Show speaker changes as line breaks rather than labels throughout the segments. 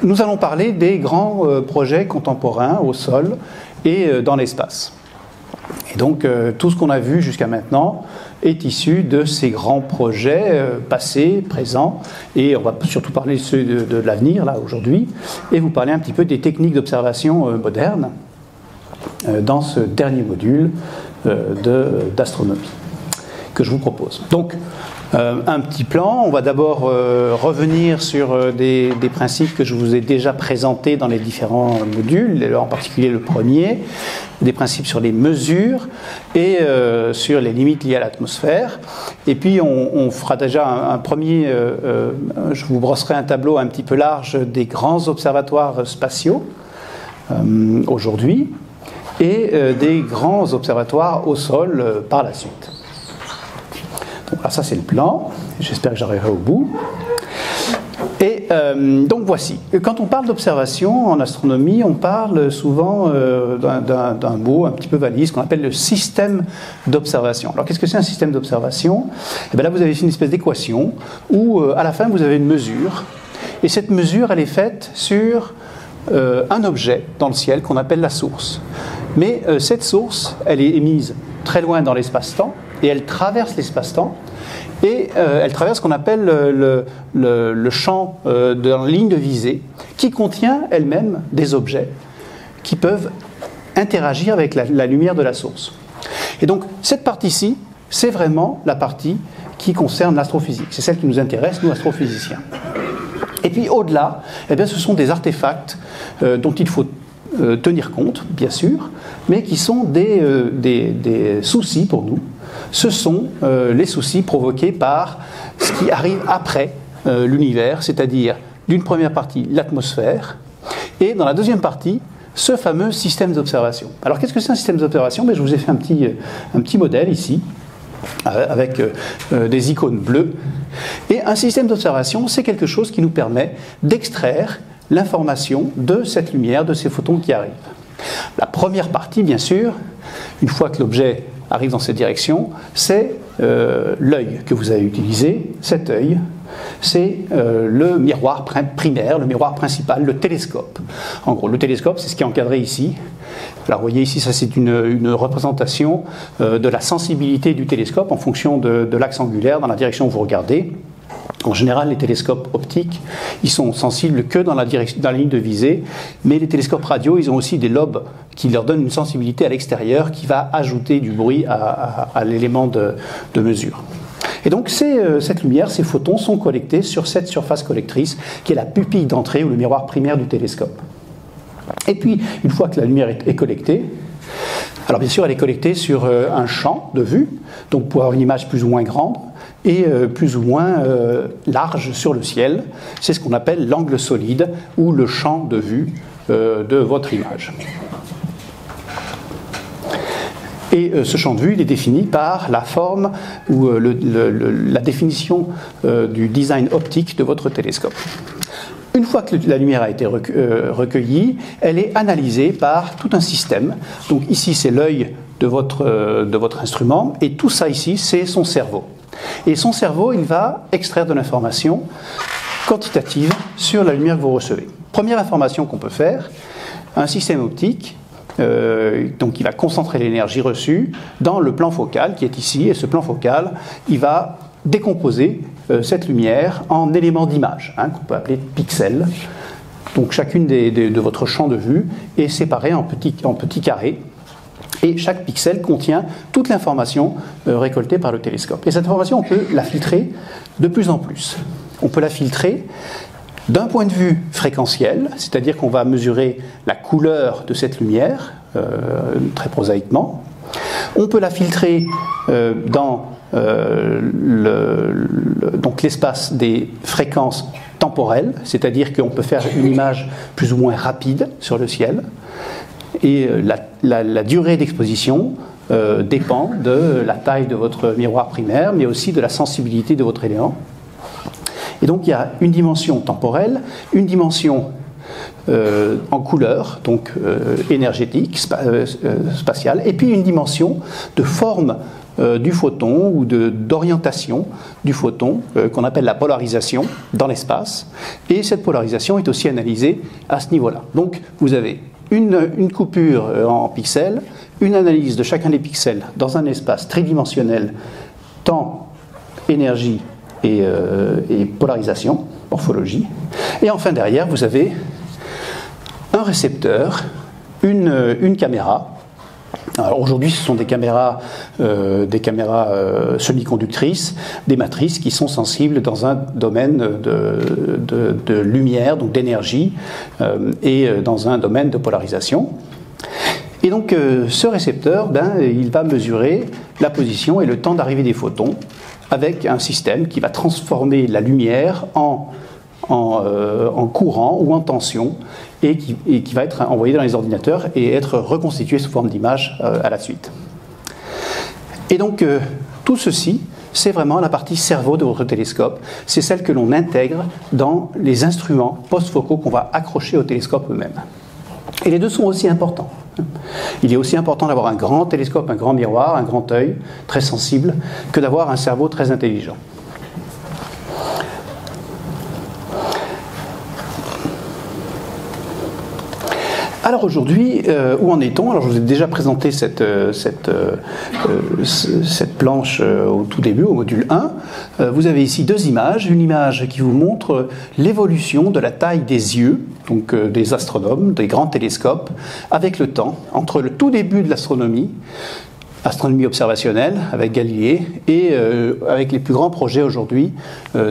nous allons parler des grands projets contemporains au sol et dans l'espace. Et donc, tout ce qu'on a vu jusqu'à maintenant est issu de ces grands projets passés, présents, et on va surtout parler de l'avenir, là, aujourd'hui, et vous parler un petit peu des techniques d'observation modernes dans ce dernier module d'astronomie que je vous propose. Donc, un petit plan, on va d'abord revenir sur des principes que je vous ai déjà présentés dans les différents modules, en particulier le premier, des principes sur les mesures et sur les limites liées à l'atmosphère. Et puis on fera déjà un premier, je vous brosserai un tableau un petit peu large des grands observatoires spatiaux aujourd'hui et des grands observatoires au sol par la suite. Donc là, ça c'est le plan, j'espère que j'arriverai au bout. Et donc voici, quand on parle d'observation en astronomie, on parle souvent d'un mot un petit peu valise qu'on appelle le système d'observation. Alors qu'est-ce que c'est un système d'observation? Et bien là vous avez une espèce d'équation où à la fin vous avez une mesure, et cette mesure elle est faite sur un objet dans le ciel qu'on appelle la source. Mais cette source, elle est émise très loin dans l'espace-temps, et elle traverse l'espace-temps, et elle traverse ce qu'on appelle le champ de la ligne de visée, qui contient elle-même des objets qui peuvent interagir avec la lumière de la source. Et donc, cette partie-ci, c'est vraiment la partie qui concerne l'astrophysique. C'est celle qui nous intéresse, nous, astrophysiciens. Et puis, au-delà, eh bien, ce sont des artefacts dont il faut tenir compte, bien sûr, mais qui sont des soucis pour nous. Ce sont les soucis provoqués par ce qui arrive après l'univers, c'est-à-dire d'une première partie l'atmosphère, et dans la deuxième partie, ce fameux système d'observation. Alors qu'est-ce que c'est un système d'observation? Je vous ai fait un petit modèle ici, avec des icônes bleues. Et un système d'observation, c'est quelque chose qui nous permet d'extraire l'information de cette lumière, de ces photons qui arrivent. La première partie, bien sûr, une fois que l'objet arrive dans cette direction, c'est l'œil que vous avez utilisé. Cet œil, c'est le miroir primaire, le miroir principal, le télescope. En gros, le télescope, c'est ce qui est encadré ici. Alors, vous voyez ici, ça c'est une représentation de la sensibilité du télescope en fonction de l'axe angulaire dans la direction où vous regardez. En général, les télescopes optiques, ils sont sensibles que dans la ligne de visée, mais les télescopes radio, ils ont aussi des lobes qui leur donnent une sensibilité à l'extérieur qui va ajouter du bruit à l'élément de mesure. Et donc, cette lumière, ces photons sont collectés sur cette surface collectrice qui est la pupille d'entrée ou le miroir primaire du télescope. Et puis, une fois que la lumière est collectée, alors bien sûr, elle est collectée sur un champ de vue, donc pour avoir une image plus ou moins grande, et plus ou moins large sur le ciel. C'est ce qu'on appelle l'angle solide ou le champ de vue de votre image. Et ce champ de vue, il est défini par la forme ou la définition du design optique de votre télescope. Une fois que la lumière a été recueillie, elle est analysée par tout un système. Donc ici, c'est l'œil de votre instrument, et tout ça ici, c'est son cerveau. Et son cerveau, il va extraire de l'information quantitative sur la lumière que vous recevez. Première information qu'on peut faire, un système optique, donc il va concentrer l'énergie reçue dans le plan focal qui est ici, et ce plan focal, il va décomposer cette lumière en éléments d'image, qu'on peut appeler pixels. Donc chacune de votre champ de vue est séparée en petits carrés. Et chaque pixel contient toute l'information récoltée par le télescope. Et cette information, on peut la filtrer de plus en plus. On peut la filtrer d'un point de vue fréquentiel, c'est-à-dire qu'on va mesurer la couleur de cette lumière, très prosaïquement. On peut la filtrer dans donc l'espace des fréquences temporelles, c'est-à-dire qu'on peut faire une image plus ou moins rapide sur le ciel. Et la durée d'exposition dépend de la taille de votre miroir primaire, mais aussi de la sensibilité de votre élément. Et donc il y a une dimension temporelle, une dimension en couleur, donc énergétique, spatiale, et puis une dimension de forme du photon ou d'orientation du photon qu'on appelle la polarisation dans l'espace. Et cette polarisation est aussi analysée à ce niveau-là. Donc vous avez une coupure en pixels, une analyse de chacun des pixels dans un espace tridimensionnel, temps, énergie et polarisation, morphologie. Et enfin derrière, vous avez un récepteur, une caméra. Alors aujourd'hui, ce sont des caméras semi-conductrices, des matrices qui sont sensibles dans un domaine de lumière, donc d'énergie, et dans un domaine de polarisation. Et donc ce récepteur, il va mesurer la position et le temps d'arrivée des photons avec un système qui va transformer la lumière en courant ou en tension et qui va être envoyé dans les ordinateurs et être reconstitué sous forme d'image à la suite. Et donc tout ceci, c'est vraiment la partie cerveau de votre télescope, c'est celle que l'on intègre dans les instruments post-focaux qu'on va accrocher au télescope eux-mêmes. Et les deux sont aussi importants. Il est aussi important d'avoir un grand télescope, un grand miroir, un grand œil très sensible, que d'avoir un cerveau très intelligent. Alors aujourd'hui, où en est-on? Alors je vous ai déjà présenté cette planche au tout début, au module 1. Vous avez ici deux images. Une image qui vous montre l'évolution de la taille des yeux, donc des astronomes, des grands télescopes, avec le temps, entre le tout début de l'astronomie, astronomie observationnelle avec Galilée, et avec les plus grands projets aujourd'hui,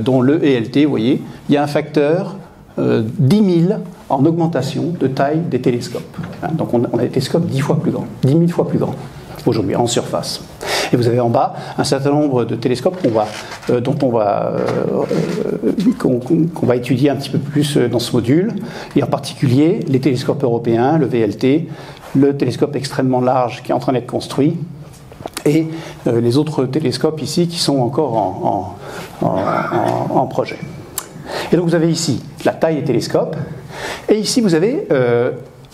dont le ELT, vous voyez, il y a un facteur 10 000 en augmentation de taille des télescopes. Donc on a des télescopes 10 fois plus grands, 10 000 fois plus grands aujourd'hui en surface. Et vous avez en bas un certain nombre de télescopes qu'on va étudier un petit peu plus dans ce module, et en particulier les télescopes européens, le VLT, le télescope extrêmement large qui est en train d'être construit, et les autres télescopes ici qui sont encore en projet. Et donc vous avez ici la taille des télescopes, et ici vous avez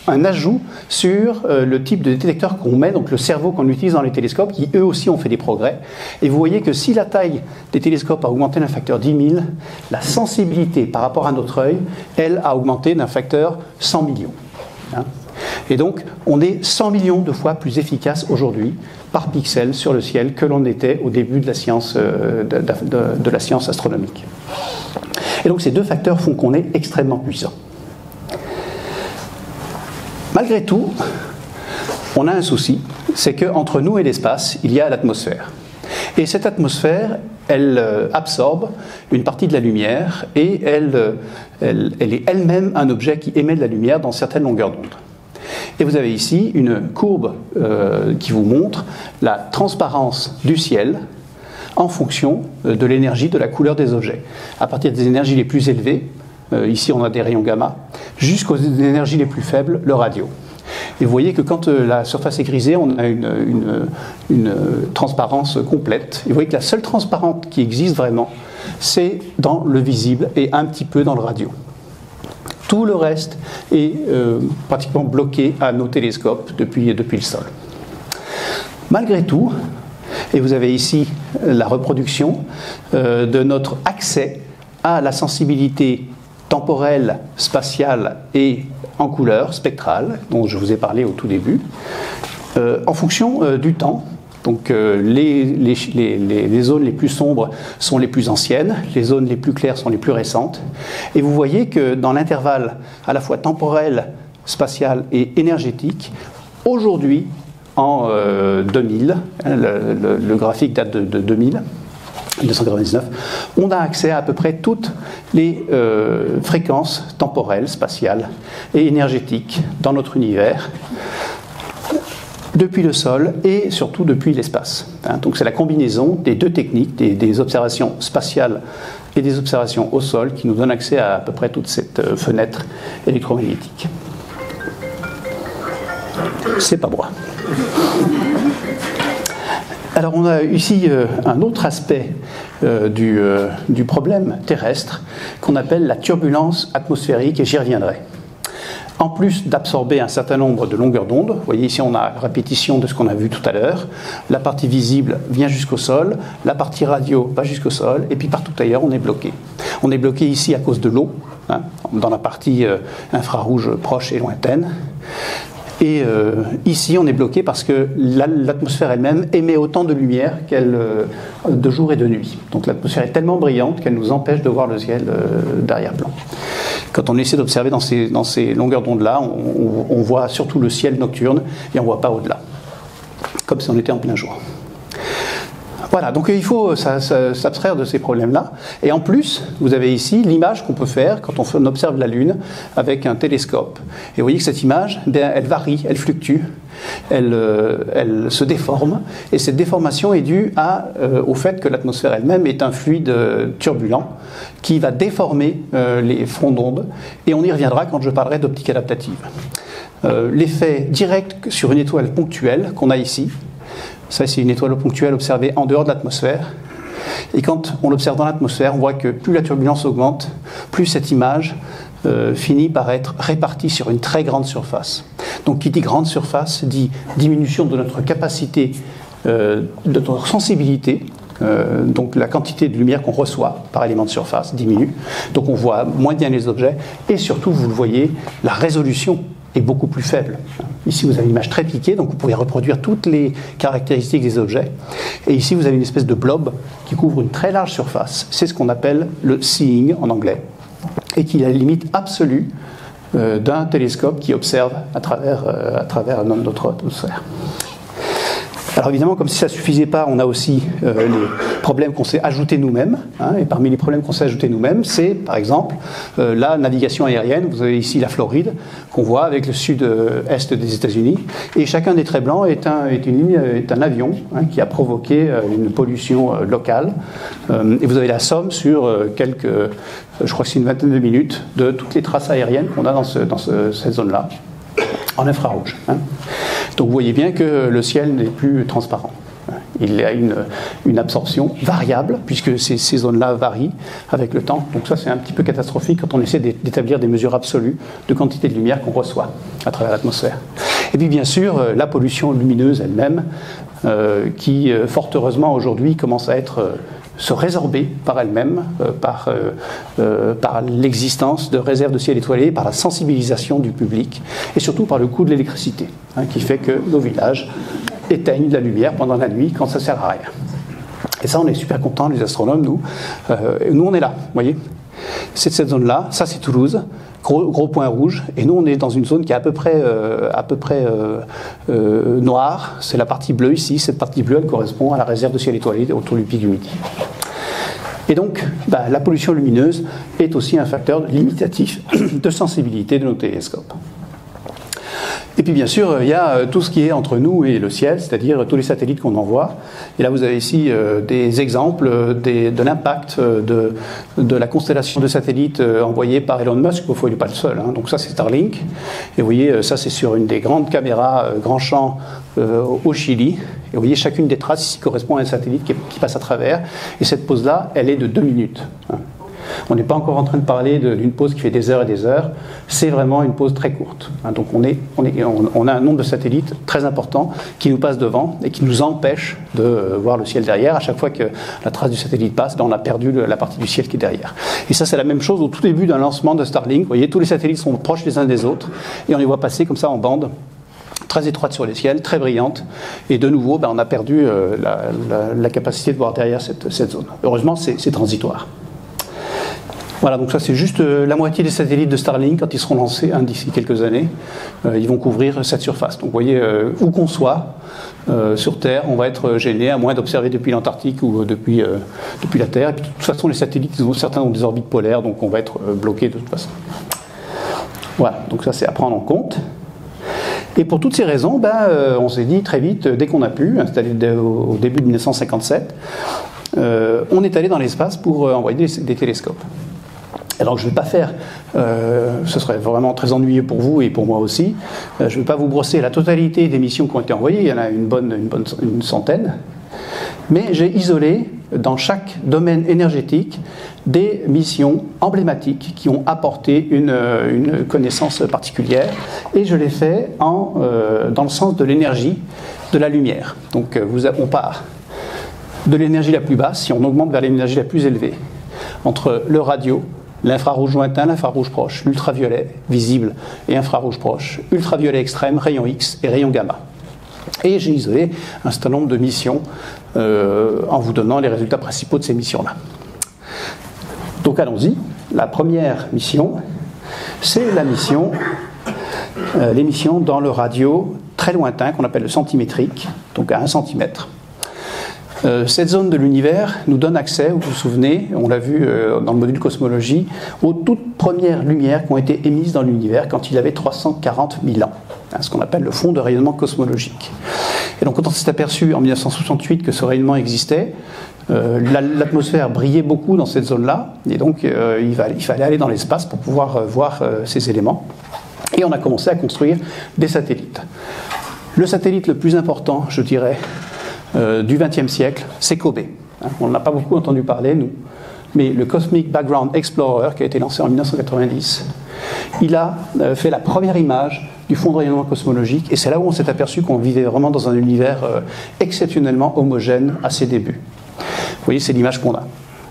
un ajout sur le type de détecteur qu'on met, donc le cerveau qu'on utilise dans les télescopes, qui eux aussi ont fait des progrès. Et vous voyez que si la taille des télescopes a augmenté d'un facteur 10 000, la sensibilité par rapport à notre œil, elle a augmenté d'un facteur 100 millions. Et donc on est 100 millions de fois plus efficace aujourd'hui par pixel sur le ciel que l'on était au début de la science, de la science astronomique. Et donc ces deux facteurs font qu'on est extrêmement puissant. Malgré tout, on a un souci, c'est qu'entre nous et l'espace, il y a l'atmosphère. Et cette atmosphère, elle absorbe une partie de la lumière, et elle est elle-même un objet qui émet de la lumière dans certaines longueurs d'onde. Et vous avez ici une courbe qui vous montre la transparence du ciel en fonction de l'énergie, de la couleur des objets. À partir des énergies les plus élevées, ici on a des rayons gamma, jusqu'aux énergies les plus faibles, le radio. Et vous voyez que quand la surface est grisée, on a une transparence complète. Et vous voyez que la seule transparente qui existe vraiment, c'est dans le visible et un petit peu dans le radio. Tout le reste est pratiquement bloqué à nos télescopes depuis le sol. Malgré tout, et vous avez ici la reproduction de notre accès à la sensibilité temporelle, spatiale et en couleur, spectrale, dont je vous ai parlé au tout début, en fonction du temps. Donc les zones les plus sombres sont les plus anciennes, les zones les plus claires sont les plus récentes. Et vous voyez que dans l'intervalle à la fois temporel, spatial et énergétique, aujourd'hui, en 2000, le graphique date de 2000, 1999, on a accès à peu près toutes les fréquences temporelles, spatiales et énergétiques dans notre univers, depuis le sol et surtout depuis l'espace. Donc c'est la combinaison des deux techniques, des observations spatiales et des observations au sol, qui nous donne accès à peu près toute cette fenêtre électromagnétique. C'est pas moi. Alors on a ici un autre aspect du problème terrestre qu'on appelle la turbulence atmosphérique, et j'y reviendrai. en plus d'absorber un certain nombre de longueurs d'onde, vous voyez ici on a répétition de ce qu'on a vu tout à l'heure, la partie visible vient jusqu'au sol, la partie radio va jusqu'au sol, et puis partout ailleurs on est bloqué. On est bloqué ici à cause de l'eau, hein, dans la partie infrarouge proche et lointaine. Et ici, on est bloqué parce que l'atmosphère elle-même émet autant de lumière de jour et de nuit. Donc l'atmosphère est tellement brillante qu'elle nous empêche de voir le ciel d'arrière-plan. Quand on essaie d'observer dans ces longueurs d'onde-là, on voit surtout le ciel nocturne et on ne voit pas au-delà, comme si on était en plein jour. Voilà, donc il faut s'abstraire de ces problèmes-là. Et en plus, vous avez ici l'image qu'on peut faire quand on observe la Lune avec un télescope. Et vous voyez que cette image, elle varie, elle fluctue, elle se déforme. Et cette déformation est due au fait que l'atmosphère elle-même est un fluide turbulent qui va déformer les fronts d'onde. Et on y reviendra quand je parlerai d'optique adaptative. L'effet direct sur une étoile ponctuelle qu'on a ici, ça, c'est une étoile ponctuelle observée en dehors de l'atmosphère. Et quand on l'observe dans l'atmosphère, on voit que plus la turbulence augmente, plus cette image finit par être répartie sur une très grande surface. Donc, qui dit grande surface, dit diminution de notre capacité, de notre sensibilité. Donc, la quantité de lumière qu'on reçoit par élément de surface diminue. Donc, on voit moins bien les objets. Et surtout, vous le voyez, la résolution est beaucoup plus faible. Ici, vous avez une image très piquée, donc vous pouvez reproduire toutes les caractéristiques des objets. Et ici, vous avez une espèce de blob qui couvre une très large surface. C'est ce qu'on appelle le seeing en anglais, et qui est la limite absolue d'un télescope qui observe à travers notre atmosphère. Alors évidemment, comme si ça ne suffisait pas, on a aussi les problèmes qu'on s'est ajoutés nous-mêmes. Hein, et parmi les problèmes qu'on s'est ajoutés nous-mêmes, c'est par exemple la navigation aérienne. Vous avez ici la Floride, qu'on voit avec le sud-est des États-Unis. Et chacun des traits blancs est un avion hein, qui a provoqué une pollution locale. Et vous avez la somme sur je crois que c'est une vingtaine de minutes, de toutes les traces aériennes qu'on a dans cette zone-là, en infrarouge. Hein. Donc vous voyez bien que le ciel n'est plus transparent. Il y a une absorption variable, puisque ces zones-là varient avec le temps. Donc ça, c'est un petit peu catastrophique quand on essaie d'établir des mesures absolues de quantité de lumière qu'on reçoit à travers l'atmosphère. Et puis bien sûr, la pollution lumineuse elle-même, qui fort heureusement aujourd'hui commence à se résorber par elle-même, par l'existence de réserves de ciel étoilé, par la sensibilisation du public, et surtout par le coût de l'électricité, hein, qui fait que nos villages éteignent la lumière pendant la nuit quand ça ne sert à rien. Et ça, on est super contents, les astronomes, nous. Nous, on est là, vous voyez. C'est cette zone-là, ça c'est Toulouse, gros point rouge, et nous on est dans une zone qui est à peu près noire, c'est la partie bleue ici, cette partie bleue elle correspond à la réserve de ciel étoilé autour du pic du Midi. Et donc la pollution lumineuse est aussi un facteur limitatif de sensibilité de nos télescopes. Et puis bien sûr, il y a tout ce qui est entre nous et le ciel, c'est-à-dire tous les satellites qu'on envoie. Et là, vous avez ici des exemples de l'impact de la constellation de satellites envoyée par Elon Musk. Au fond, il n'est pas le seul. Hein. Donc ça, c'est Starlink. Et vous voyez, ça, c'est sur une des grandes caméras grand champ au Chili. Et vous voyez, chacune des traces ici correspond à un satellite qui passe à travers. Et cette pause-là, elle est de 2 minutes. Hein. On n'est pas encore en train de parler d'une pause qui fait des heures et des heures. C'est vraiment une pause très courte. Hein, donc on a un nombre de satellites très important qui nous passe devant et qui nous empêche de voir le ciel derrière. À chaque fois que la trace du satellite passe, on a perdu la partie du ciel qui est derrière. Et ça, c'est la même chose au tout début d'un lancement de Starlink. Vous voyez, tous les satellites sont proches les uns des autres et on les voit passer comme ça en bande, très étroite sur les ciels, très brillante. Et de nouveau, on a perdu la capacité de voir derrière cette zone. Heureusement, c'est transitoire. Voilà, donc ça c'est juste la moitié des satellites de Starlink quand ils seront lancés d'ici quelques années. Ils vont couvrir cette surface. Donc vous voyez, où qu'on soit sur Terre, on va être gêné, à moins d'observer depuis l'Antarctique ou depuis la Terre. Et puis de toute façon, les satellites, certains ont des orbites polaires, donc on va être bloqué de toute façon. Voilà, donc ça c'est à prendre en compte. Et pour toutes ces raisons, on s'est dit très vite, dès qu'on a pu, installé au début de 1957, on est allé dans l'espace pour envoyer des télescopes. Alors je ne vais pas faire, ce serait vraiment très ennuyeux pour vous et pour moi aussi, je ne vais pas vous brosser la totalité des missions qui ont été envoyées, il y en a une centaine, mais j'ai isolé dans chaque domaine énergétique des missions emblématiques qui ont apporté une connaissance particulière, et je l'ai fait dans le sens de l'énergie de la lumière. Donc on part de l'énergie la plus basse si on augmente vers l'énergie la plus élevée, entre le radio, l'infrarouge lointain, l'infrarouge proche, l'ultraviolet visible et infrarouge proche, ultraviolet extrême, rayon X et rayon gamma. Et j'ai isolé un certain nombre de missions en vous donnant les résultats principaux de ces missions-là. Donc allons-y. La première mission, c'est la mission, l'émission dans le radio très lointain qu'on appelle le centimétrique, donc à 1 cm. Cette zone de l'univers nous donne accès, vous vous souvenez, on l'a vu dans le module cosmologie, aux toutes premières lumières qui ont été émises dans l'univers quand il avait 340 000 ans, ce qu'on appelle le fond de rayonnement cosmologique. Et donc quand on s'est aperçu en 1968 que ce rayonnement existait, l'atmosphère brillait beaucoup dans cette zone-là, et donc il fallait aller dans l'espace pour pouvoir voir ces éléments. Et on a commencé à construire des satellites. Le satellite le plus important, je dirais, du XXe siècle, c'est COBE. On n'en a pas beaucoup entendu parler, nous, mais le Cosmic Background Explorer, qui a été lancé en 1990, il a fait la première image du fond de rayonnement cosmologique, et c'est là où on s'est aperçu qu'on vivait vraiment dans un univers exceptionnellement homogène à ses débuts. Vous voyez, c'est l'image qu'on a.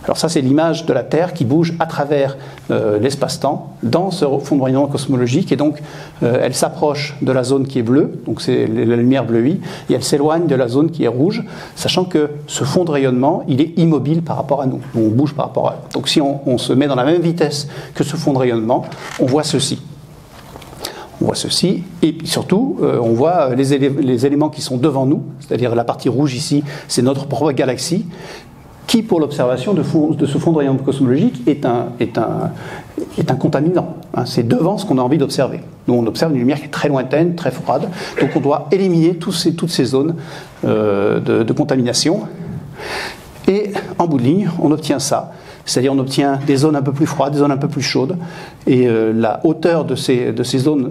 Alors ça, c'est l'image de la Terre qui bouge à travers l'espace-temps dans ce fond de rayonnement cosmologique, et donc elle s'approche de la zone qui est bleue, donc c'est la lumière bleuie, et elle s'éloigne de la zone qui est rouge, sachant que ce fond de rayonnement, il est immobile par rapport à nous, on bouge par rapport à eux. Donc si on se met dans la même vitesse que ce fond de rayonnement, on voit ceci. On voit ceci, et surtout, on voit les éléments qui sont devant nous, c'est-à-dire la partie rouge ici, c'est notre propre galaxie, qui, pour l'observation de ce fond de rayonnement cosmologique, est un contaminant. C'est devant ce qu'on a envie d'observer. Nous, on observe une lumière qui est très lointaine, très froide, donc on doit éliminer toutes ces zones de contamination. Et en bout de ligne, on obtient ça. C'est-à-dire on obtient des zones un peu plus froides, des zones un peu plus chaudes, et la hauteur de ces zones,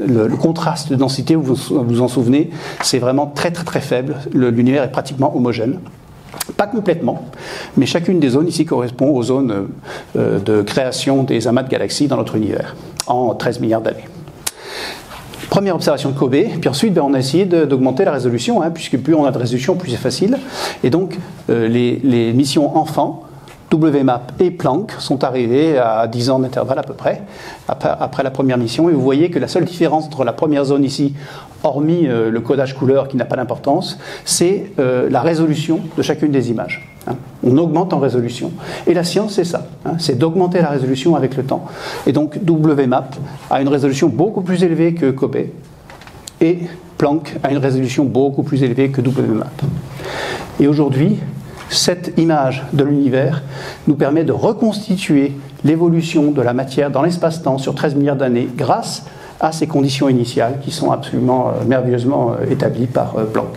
le contraste de densité, vous vous en souvenez, c'est vraiment très très très faible. L'univers est pratiquement homogène. Pas complètement, mais chacune des zones ici correspond aux zones de création des amas de galaxies dans notre univers, en 13 milliards d'années. Première observation de COBE, puis ensuite on a essayé d'augmenter la résolution, puisque plus on a de résolution, plus c'est facile. Et donc les missions enfants, WMAP et Planck, sont arrivées à 10 ans d'intervalle à peu près, après la première mission. Et vous voyez que la seule différence entre la première zone ici, hormis le codage couleur qui n'a pas d'importance, c'est la résolution de chacune des images. On augmente en résolution. Et la science, c'est ça, c'est d'augmenter la résolution avec le temps. Et donc WMAP a une résolution beaucoup plus élevée que COBE, et Planck a une résolution beaucoup plus élevée que WMAP. Et aujourd'hui, cette image de l'univers nous permet de reconstituer l'évolution de la matière dans l'espace-temps sur 13 milliards d'années grâce à ces conditions initiales qui sont absolument merveilleusement établies par Planck.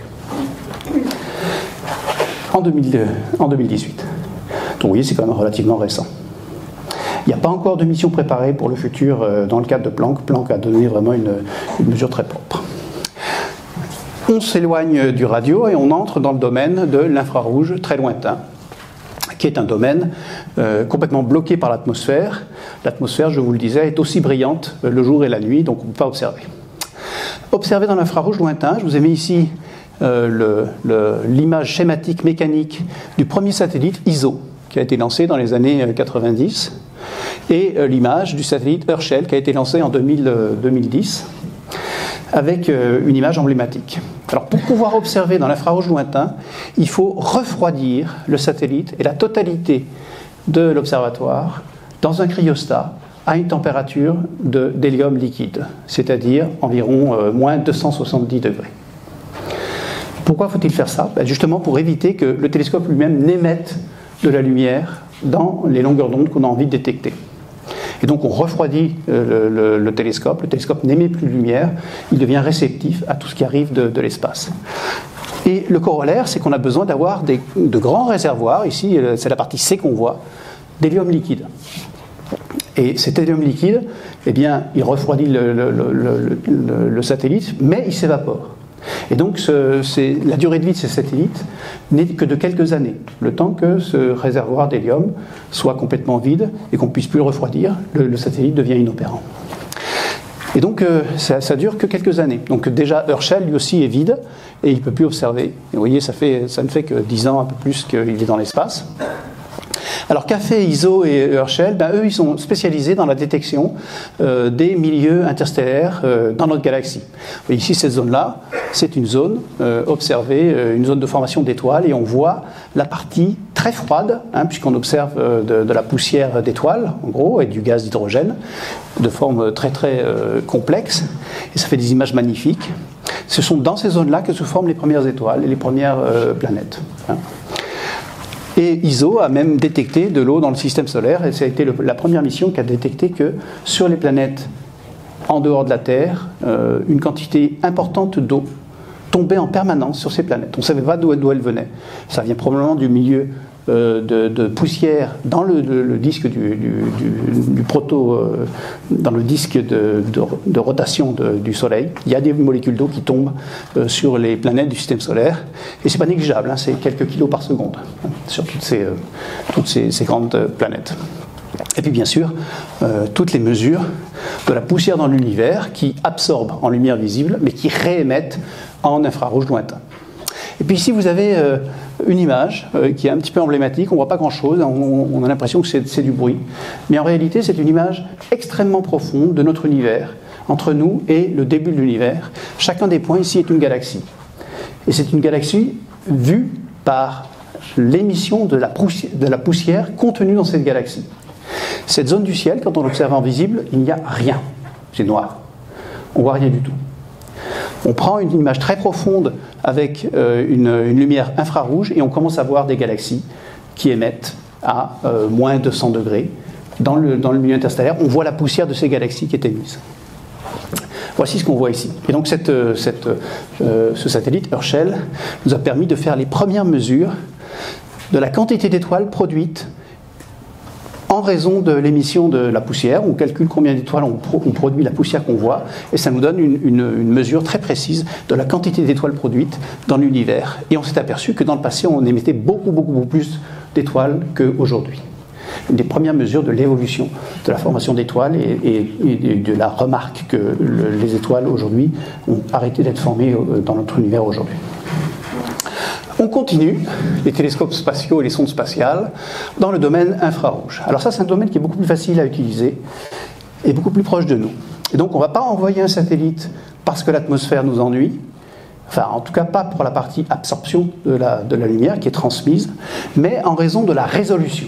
En 2018. Donc vous voyez, c'est quand même relativement récent. Il n'y a pas encore de mission préparée pour le futur dans le cadre de Planck. Planck a donné vraiment une mesure très propre. On s'éloigne du radio et on entre dans le domaine de l'infrarouge très lointain, qui est un domaine complètement bloqué par l'atmosphère. L'atmosphère, je vous le disais, est aussi brillante le jour et la nuit, donc on ne peut pas observer. Observer dans l'infrarouge lointain, je vous ai mis ici l'image schématique mécanique du premier satellite ISO, qui a été lancé dans les années 90, et l'image du satellite Herschel, qui a été lancé en 2010, avec une image emblématique. Alors pour pouvoir observer dans l'infrarouge lointain, il faut refroidir le satellite et la totalité de l'observatoire dans un cryostat à une température d'hélium liquide, c'est-à-dire environ moins 270 degrés. Pourquoi faut-il faire ça? Justement pour éviter que le télescope lui-même n'émette de la lumière dans les longueurs d'onde qu'on a envie de détecter. Et donc on refroidit le télescope n'émet plus de lumière, il devient réceptif à tout ce qui arrive de l'espace. Et le corollaire, c'est qu'on a besoin d'avoir de grands réservoirs, ici c'est la partie C qu'on voit, d'hélium liquide. Et cet hélium liquide, eh bien, il refroidit le satellite, mais il s'évapore. Et donc la durée de vie de ces satellites n'est que de quelques années, le temps que ce réservoir d'hélium soit complètement vide et qu'on ne puisse plus le refroidir, le satellite devient inopérant. Et donc ça dure que quelques années. Donc déjà Herschel lui aussi est vide et il ne peut plus observer. Et vous voyez, ça ne fait que 10 ans, un peu plus qu'il est dans l'espace. Alors qu'a fait ISO et Herschel? Eux, ils sont spécialisés dans la détection des milieux interstellaires dans notre galaxie. Vous voyez ici, cette zone-là, c'est une zone observée, une zone de formation d'étoiles, et on voit la partie très froide, puisqu'on observe de la poussière d'étoiles, en gros, et du gaz d'hydrogène, de forme très très complexe, et ça fait des images magnifiques. Ce sont dans ces zones-là que se forment les premières étoiles et les premières planètes. Et ISO a même détecté de l'eau dans le système solaire, et ça a été la première mission qui a détecté que sur les planètes en dehors de la Terre, une quantité importante d'eau tombait en permanence sur ces planètes. On ne savait pas d'où elle venait. Ça vient probablement du milieu de poussière dans le disque du dans le disque de rotation du Soleil. Il y a des molécules d'eau qui tombent sur les planètes du système solaire, et c'est pas négligeable, c'est quelques kilos par seconde sur toutes ces grandes planètes. Et puis bien sûr, toutes les mesures de la poussière dans l'univers qui absorbent en lumière visible, mais qui réémettent en infrarouge lointain. Et puis ici, vous avez une image qui est un petit peu emblématique. On ne voit pas grand-chose, on a l'impression que c'est du bruit. Mais en réalité, c'est une image extrêmement profonde de notre univers, entre nous et le début de l'univers. Chacun des points ici est une galaxie. Et c'est une galaxie vue par l'émission de la poussière contenue dans cette galaxie. Cette zone du ciel, quand on l'observe en visible, il n'y a rien. C'est noir. On ne voit rien du tout. On prend une image très profonde avec une lumière infrarouge et on commence à voir des galaxies qui émettent à moins 200 degrés. Dans le milieu interstellaire, on voit la poussière de ces galaxies qui est émise. Voici ce qu'on voit ici. Et donc ce satellite Herschel nous a permis de faire les premières mesures de la quantité d'étoiles produites en raison de l'émission de la poussière. On calcule combien d'étoiles on produit la poussière qu'on voit, et ça nous donne une mesure très précise de la quantité d'étoiles produites dans l'univers. Et on s'est aperçu que dans le passé, on émettait beaucoup plus d'étoiles qu'aujourd'hui. Une des premières mesures de l'évolution de la formation d'étoiles et de la remarque que les étoiles aujourd'hui ont arrêté d'être formées dans notre univers aujourd'hui. On continue les télescopes spatiaux et les sondes spatiales dans le domaine infrarouge. Alors ça, c'est un domaine qui est beaucoup plus facile à utiliser et beaucoup plus proche de nous. Et donc on ne va pas envoyer un satellite parce que l'atmosphère nous ennuie, enfin en tout cas pas pour la partie absorption de la lumière qui est transmise, mais en raison de la résolution.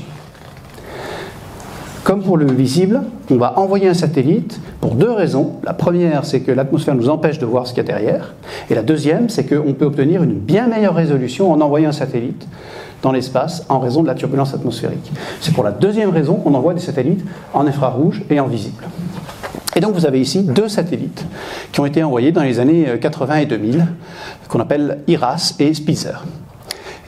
Comme pour le visible, on va envoyer un satellite pour deux raisons. La première, c'est que l'atmosphère nous empêche de voir ce qu'il y a derrière. Et la deuxième, c'est qu'on peut obtenir une bien meilleure résolution en envoyant un satellite dans l'espace en raison de la turbulence atmosphérique. C'est pour la deuxième raison qu'on envoie des satellites en infrarouge et en visible. Et donc vous avez ici deux satellites qui ont été envoyés dans les années 80 et 2000, qu'on appelle IRAS et Spitzer.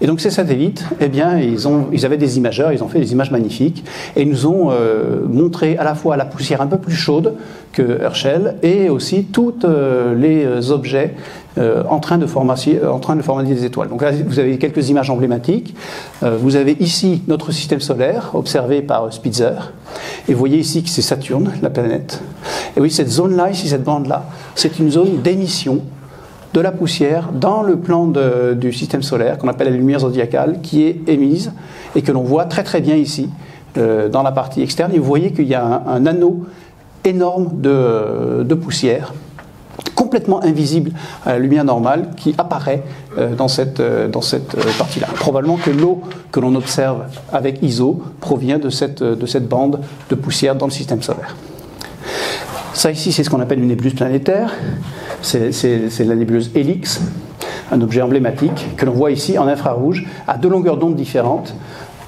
Et donc ces satellites, eh bien, ils avaient des imageurs, ils ont fait des images magnifiques, et ils nous ont montré à la fois la poussière un peu plus chaude que Herschel, et aussi tous les objets en train de former des étoiles. Donc là, vous avez quelques images emblématiques. Vous avez ici notre système solaire, observé par Spitzer, et vous voyez ici que c'est Saturne, la planète. Et oui, cette zone-là, ici, cette bande-là, c'est une zone d'émission de la poussière dans le plan du système solaire, qu'on appelle la lumière zodiacale, qui est émise et que l'on voit très très bien ici, dans la partie externe. Et vous voyez qu'il y a un anneau énorme de poussière, complètement invisible à la lumière normale, qui apparaît dans cette partie-là. Probablement que l'eau que l'on observe avec ISO provient de cette bande de poussière dans le système solaire. Ça ici, c'est ce qu'on appelle une nébuleuse planétaire. C'est la nébuleuse Helix, un objet emblématique que l'on voit ici en infrarouge à deux longueurs d'onde différentes.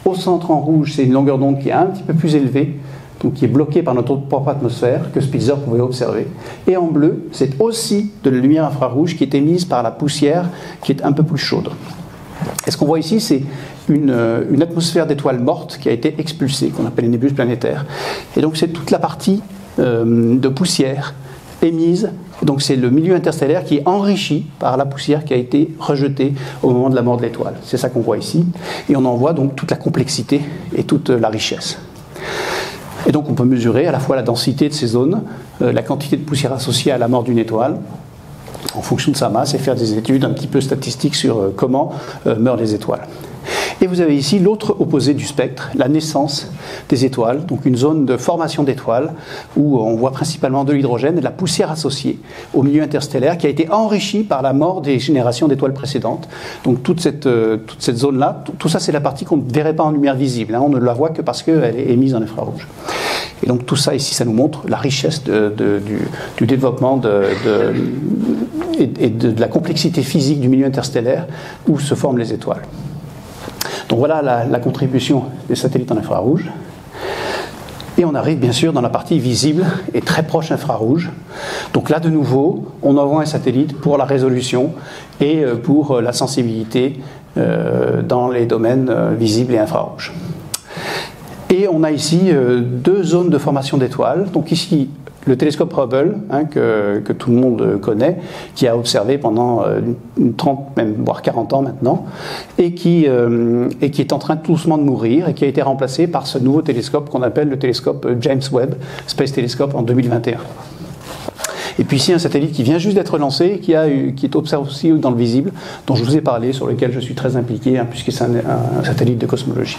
Au centre en rouge, c'est une longueur d'onde qui est un petit peu plus élevée, donc qui est bloquée par notre propre atmosphère, que Spitzer pouvait observer. Et en bleu, c'est aussi de la lumière infrarouge qui est émise par la poussière qui est un peu plus chaude. Et ce qu'on voit ici, c'est une atmosphère d'étoiles mortes qui a été expulsée, qu'on appelle une nébuleuse planétaire. Et donc c'est toute la partie de poussière émise Donc c'est le milieu interstellaire qui est enrichi par la poussière qui a été rejetée au moment de la mort de l'étoile. C'est ça qu'on voit ici. Et on en voit donc toute la complexité et toute la richesse. Et donc on peut mesurer à la fois la densité de ces zones, la quantité de poussière associée à la mort d'une étoile, en fonction de sa masse, et faire des études un petit peu statistiques sur comment meurent les étoiles. Et vous avez ici l'autre opposé du spectre, la naissance des étoiles, donc une zone de formation d'étoiles où on voit principalement de l'hydrogène et de la poussière associée au milieu interstellaire qui a été enrichie par la mort des générations d'étoiles précédentes. Donc toute cette zone-là, tout ça c'est la partie qu'on ne verrait pas en lumière visible, hein, on ne la voit que parce qu'elle est émise en infrarouge. Et donc tout ça ici, ça nous montre la richesse du développement et de la complexité physique du milieu interstellaire où se forment les étoiles. Donc voilà la contribution des satellites en infrarouge. Et on arrive bien sûr dans la partie visible et très proche infrarouge. Donc là de nouveau, on envoie un satellite pour la résolution et pour la sensibilité dans les domaines visibles et infrarouges. Et on a ici deux zones de formation d'étoiles. Donc ici, le télescope Hubble, hein, que tout le monde connaît, qui a observé pendant une 30, même voire 40 ans maintenant, et qui est en train tout doucement de mourir, et qui a été remplacé par ce nouveau télescope qu'on appelle le télescope James Webb Space Telescope en 2021. Et puis ici, un satellite qui vient juste d'être lancé, qui est observé aussi dans le visible, dont je vous ai parlé, sur lequel je suis très impliqué, hein, puisque c'est un satellite de cosmologie.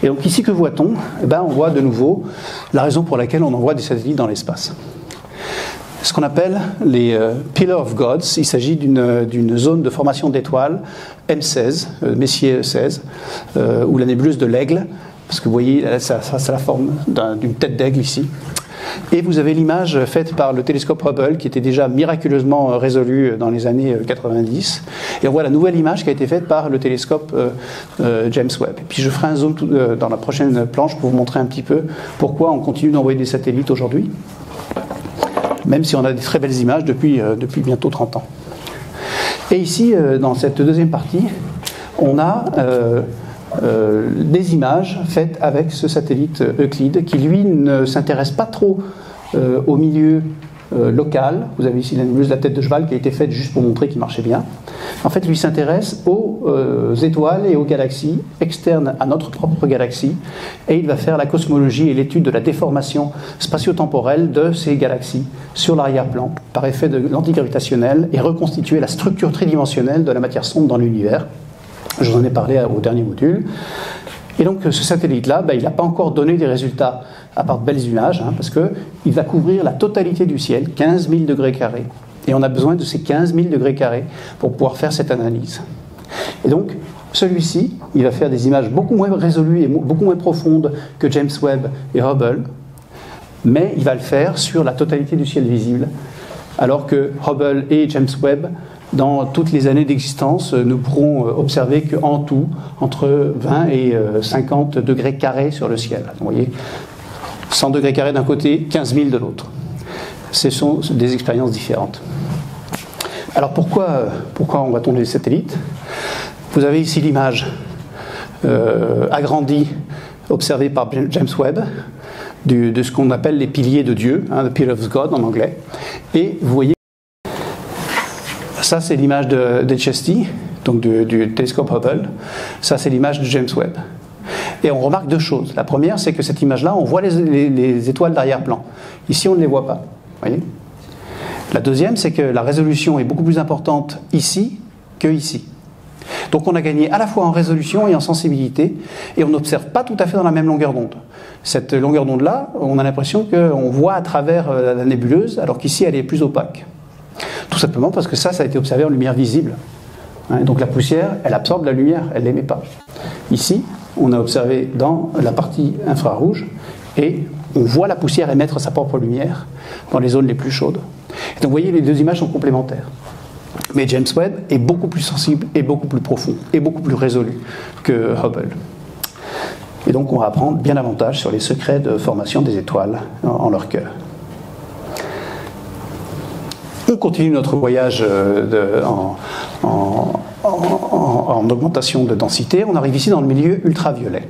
Et donc ici, que voit-on? Eh ben, on voit de nouveau la raison pour laquelle on envoie des satellites dans l'espace. Ce qu'on appelle les Pillar of Gods, il s'agit d'une zone de formation d'étoiles M16, Messier 16, ou la nébuleuse de l'aigle, parce que vous voyez, ça a la forme d'une tête d'aigle ici. Et vous avez l'image faite par le télescope Hubble qui était déjà miraculeusement résolu dans les années 90. Et on voit la nouvelle image qui a été faite par le télescope James Webb. Et puis je ferai un zoom dans la prochaine planche pour vous montrer un petit peu pourquoi on continue d'envoyer des satellites aujourd'hui, même si on a des très belles images depuis bientôt 30 ans. Et ici, dans cette deuxième partie, on a des images faites avec ce satellite Euclide qui lui ne s'intéresse pas trop au milieu local. Vous avez ici la nébuleuse de la tête de cheval qui a été faite juste pour montrer qu'il marchait bien. En fait, lui s'intéresse aux étoiles et aux galaxies externes à notre propre galaxie, et il va faire la cosmologie et l'étude de la déformation spatio-temporelle de ces galaxies sur l'arrière-plan par effet de l'antigravitationnel et reconstituer la structure tridimensionnelle de la matière sombre dans l'univers. Je vous en ai parlé au dernier module. Et donc ce satellite-là, il n'a pas encore donné des résultats à part de belles images, hein, parce qu'il va couvrir la totalité du ciel, 15 000 degrés carrés. Et on a besoin de ces 15 000 degrés carrés pour pouvoir faire cette analyse. Et donc celui-ci, il va faire des images beaucoup moins résolues et beaucoup moins profondes que James Webb et Hubble, mais il va le faire sur la totalité du ciel visible, alors que Hubble et James Webb, dans toutes les années d'existence, nous pourrons observer qu'en tout, entre 20 et 50 degrés carrés sur le ciel. Vous voyez, 100 degrés carrés d'un côté, 15 000 de l'autre. Ce sont des expériences différentes. Alors pourquoi envoie-t-on des satellites? Vous avez ici l'image agrandie, observée par James Webb, de ce qu'on appelle les piliers de Dieu, hein, the Pillar of God en anglais. Et vous voyez, ça c'est l'image d'HST, donc du télescope Hubble. Ça c'est l'image de James Webb. Et on remarque deux choses. La première, c'est que cette image-là, on voit les étoiles d'arrière-plan. Ici, on ne les voit pas. Voyez. La deuxième, c'est que la résolution est beaucoup plus importante ici que ici. Donc on a gagné à la fois en résolution et en sensibilité, et on n'observe pas tout à fait dans la même longueur d'onde. Cette longueur d'onde-là, on a l'impression qu'on voit à travers la nébuleuse, alors qu'ici, elle est plus opaque. Tout simplement parce que ça a été observé en lumière visible. Donc la poussière, elle absorbe la lumière, elle ne l'émet pas. Ici, on a observé dans la partie infrarouge, et on voit la poussière émettre sa propre lumière dans les zones les plus chaudes. Et donc vous voyez, les deux images sont complémentaires. Mais James Webb est beaucoup plus sensible, et beaucoup plus profond, et beaucoup plus résolu que Hubble. Et donc on va apprendre bien davantage sur les secrets de formation des étoiles en leur cœur. On continue notre voyage en augmentation de densité. On arrive ici dans le milieu ultraviolet.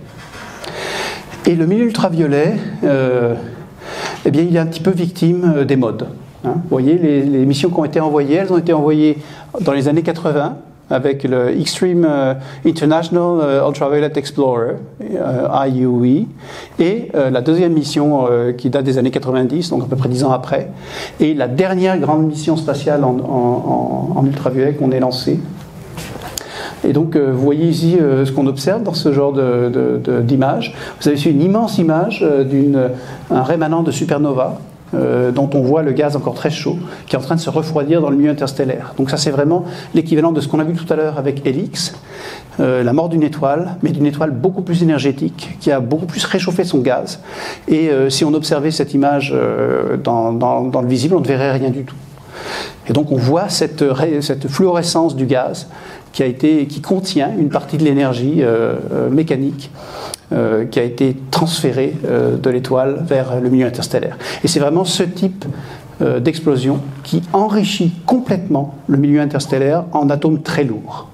Et le milieu ultraviolet, eh bien, il est un petit peu victime des modes. Hein. Vous voyez, les missions qui ont été envoyées, elles ont été envoyées dans les années 80 avec le Extreme International Ultraviolet Explorer, IUE, et la deuxième mission qui date des années 90, donc à peu près 10 ans après, et la dernière grande mission spatiale en ultraviolet qu'on ait lancée. Et donc, vous voyez ici ce qu'on observe dans ce genre d'image. Vous avez ici une immense image d'un rémanent de supernova, dont on voit le gaz encore très chaud, qui est en train de se refroidir dans le milieu interstellaire. Donc ça, c'est vraiment l'équivalent de ce qu'on a vu tout à l'heure avec Helix, la mort d'une étoile, mais d'une étoile beaucoup plus énergétique, qui a beaucoup plus réchauffé son gaz. Et si on observait cette image dans le visible, on ne verrait rien du tout. Et donc on voit cette fluorescence du gaz qui contient une partie de l'énergie mécanique qui a été transférée de l'étoile vers le milieu interstellaire. Et c'est vraiment ce type d'explosion qui enrichit complètement le milieu interstellaire en atomes très lourds.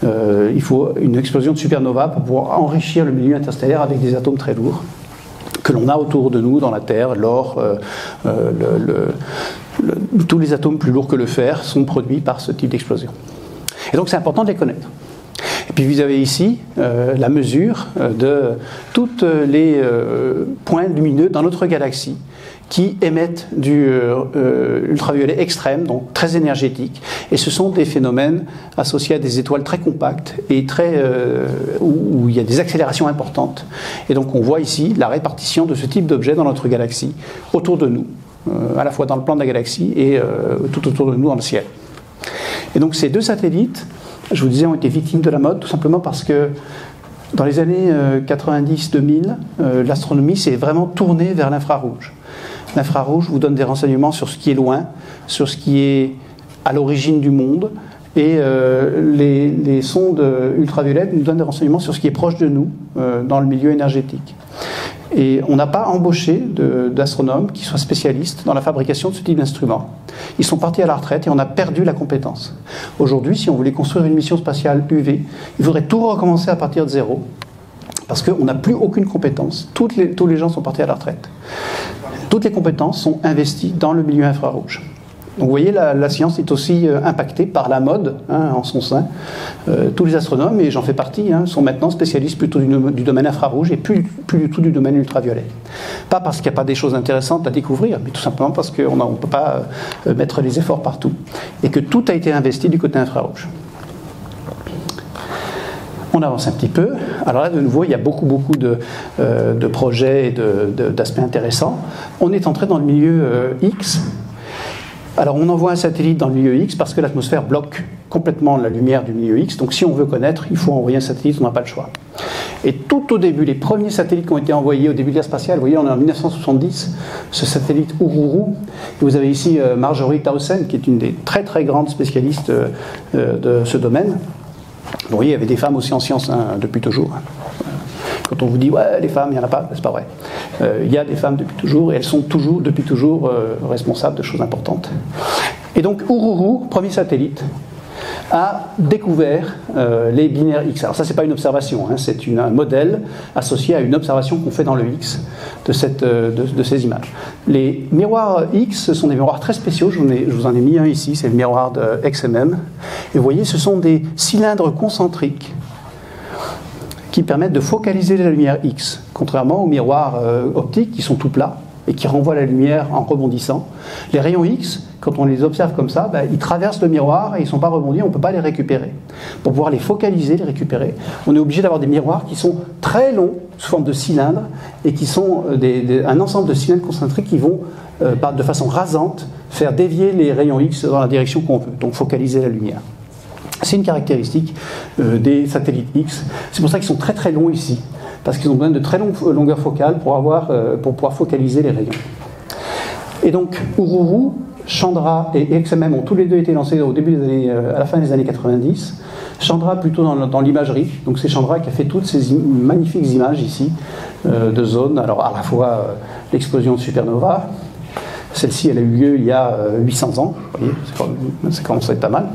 Il faut une explosion de supernova pour pouvoir enrichir le milieu interstellaire avec des atomes très lourds que l'on a autour de nous dans la Terre. L'or, tous les atomes plus lourds que le fer sont produits par ce type d'explosion. Et donc c'est important de les connaître. Et puis vous avez ici la mesure de tous les points lumineux dans notre galaxie qui émettent du ultraviolet extrême, donc très énergétique. Et ce sont des phénomènes associés à des étoiles très compactes et où il y a des accélérations importantes. Et donc on voit ici la répartition de ce type d'objets dans notre galaxie, autour de nous, à la fois dans le plan de la galaxie et tout autour de nous dans le ciel. Et donc ces deux satellites, je vous disais, ont été victimes de la mode, tout simplement parce que dans les années 90-2000, l'astronomie s'est vraiment tournée vers l'infrarouge. L'infrarouge vous donne des renseignements sur ce qui est loin, sur ce qui est à l'origine du monde, et les sondes ultraviolettes nous donnent des renseignements sur ce qui est proche de nous, dans le milieu énergétique. Et on n'a pas embauché d'astronomes qui soient spécialistes dans la fabrication de ce type d'instruments. Ils sont partis à la retraite et on a perdu la compétence. Aujourd'hui, si on voulait construire une mission spatiale UV, il faudrait tout recommencer à partir de zéro, parce qu'on n'a plus aucune compétence. Tous les gens sont partis à la retraite. Toutes les compétences sont investies dans le milieu infrarouge. Donc vous voyez, la science est aussi impactée par la mode en son sein. Tous les astronomes, et j'en fais partie, sont maintenant spécialistes plutôt du domaine infrarouge et plus du tout du domaine ultraviolet. Pas parce qu'il n'y a pas des choses intéressantes à découvrir, mais tout simplement parce qu'on ne peut pas mettre les efforts partout. Et que tout a été investi du côté infrarouge. On avance un petit peu. Alors là, de nouveau, il y a beaucoup de projets et d'aspects intéressants. On est entré dans le milieu X. Alors on envoie un satellite dans le milieu X parce que l'atmosphère bloque complètement la lumière du milieu X. Donc si on veut connaître, il faut envoyer un satellite, on n'a pas le choix. Et tout au début, les premiers satellites qui ont été envoyés au début de l'ère spatiale, vous voyez, on est en 1970, ce satellite Ururu. Vous avez ici Marjorie Towson, qui est une des très très grandes spécialistes de ce domaine. Vous voyez, il y avait des femmes aussi en sciences depuis toujours. Quand on vous dit, ouais, les femmes, il n'y en a pas, c'est pas vrai. Il y a des femmes depuis toujours, et elles sont depuis toujours responsables de choses importantes. Et donc, Ururu, premier satellite, a découvert les binaires X. Alors ça, c'est pas une observation, c'est un modèle associé à une observation qu'on fait dans le X de ces images. Les miroirs X, ce sont des miroirs très spéciaux. Je vous en ai mis un ici, c'est le miroir de XMM. Et vous voyez, ce sont des cylindres concentriques qui permettent de focaliser la lumière X, contrairement aux miroirs optiques qui sont tout plats et qui renvoient la lumière en rebondissant. Les rayons X, quand on les observe comme ça, ils traversent le miroir et ils ne sont pas rebondis, on ne peut pas les récupérer. Pour pouvoir les focaliser, les récupérer, on est obligé d'avoir des miroirs qui sont très longs, sous forme de cylindres, et qui sont un ensemble de cylindres concentriques qui vont, de façon rasante, faire dévier les rayons X dans la direction qu'on veut, donc focaliser la lumière. C'est une caractéristique des satellites X. C'est pour ça qu'ils sont très très longs ici, parce qu'ils ont besoin de très longues longueurs focales pour pouvoir focaliser les rayons. Et donc, Ururu, Chandra et XMM ont tous les deux été lancés à la fin des années 90. Chandra plutôt dans l'imagerie, donc c'est Chandra qui a fait toutes ces magnifiques images ici de zones. Alors à la fois l'explosion de supernova, celle-ci elle a eu lieu il y a 800 ans, vous voyez, ça commence à être pas mal.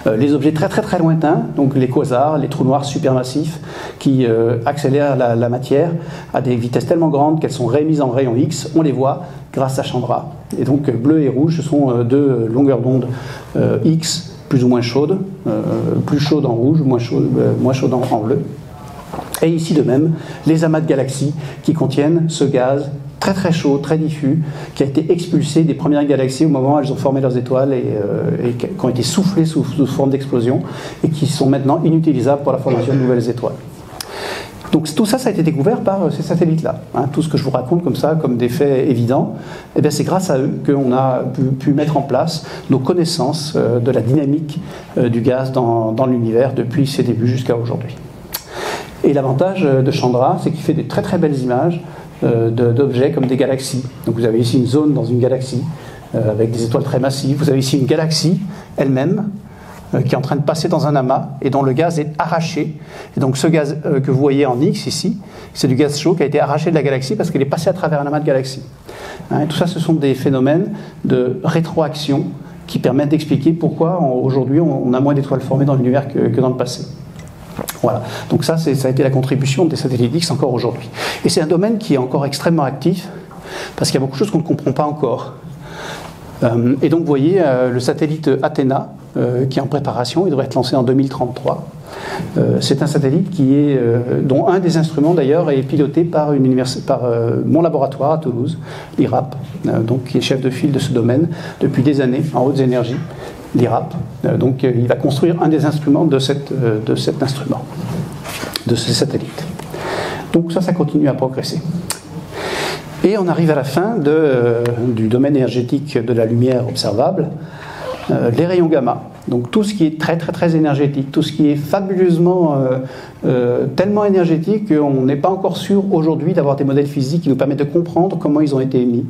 Les objets très très très lointains, donc les quasars, les trous noirs supermassifs, qui accélèrent la matière à des vitesses tellement grandes qu'elles sont réémises en rayons X, on les voit grâce à Chandra. Et donc bleu et rouge, ce sont deux longueurs d'onde X, plus ou moins chaudes, plus chaudes en rouge, moins chaudes en bleu. Et ici de même, les amas de galaxies qui contiennent ce gaz très très chaud, très diffus, qui a été expulsé des premières galaxies au moment où elles ont formé leurs étoiles et qui ont été soufflées sous forme d'explosion et qui sont maintenant inutilisables pour la formation de nouvelles étoiles. Donc tout ça, ça a été découvert par ces satellites-là. Hein. Tout ce que je vous raconte comme ça, comme des faits évidents, eh bien, c'est grâce à eux qu'on a pu mettre en place nos connaissances de la dynamique du gaz dans l'univers depuis ses débuts jusqu'à aujourd'hui. Et l'avantage de Chandra, c'est qu'il fait des très très belles images d'objets comme des galaxies. Donc vous avez ici une zone dans une galaxie avec des étoiles très massives. Vous avez ici une galaxie elle-même qui est en train de passer dans un amas et dont le gaz est arraché. Et donc ce gaz que vous voyez en X ici, c'est du gaz chaud qui a été arraché de la galaxie parce qu'il est passé à travers un amas de galaxies. Hein, et tout ça, ce sont des phénomènes de rétroaction qui permettent d'expliquer pourquoi aujourd'hui on a moins d'étoiles formées dans l'univers que dans le passé. Voilà, donc ça a été la contribution des satellites X encore aujourd'hui. Et c'est un domaine qui est encore extrêmement actif, parce qu'il y a beaucoup de choses qu'on ne comprend pas encore. Et donc vous voyez le satellite Athéna, qui est en préparation, il devrait être lancé en 2033. C'est un satellite dont un des instruments d'ailleurs est piloté par mon laboratoire à Toulouse, l'IRAP, donc qui est chef de file de ce domaine depuis des années en hautes énergies. L'IRAP, donc il va construire un des instruments de cet instrument, de ce satellite. Donc ça continue à progresser. Et on arrive à la fin du domaine énergétique de la lumière observable, les rayons gamma. Donc tout ce qui est très très très énergétique, tout ce qui est fabuleusement tellement énergétique qu'on n'est pas encore sûr aujourd'hui d'avoir des modèles physiques qui nous permettent de comprendre comment ils ont été émis.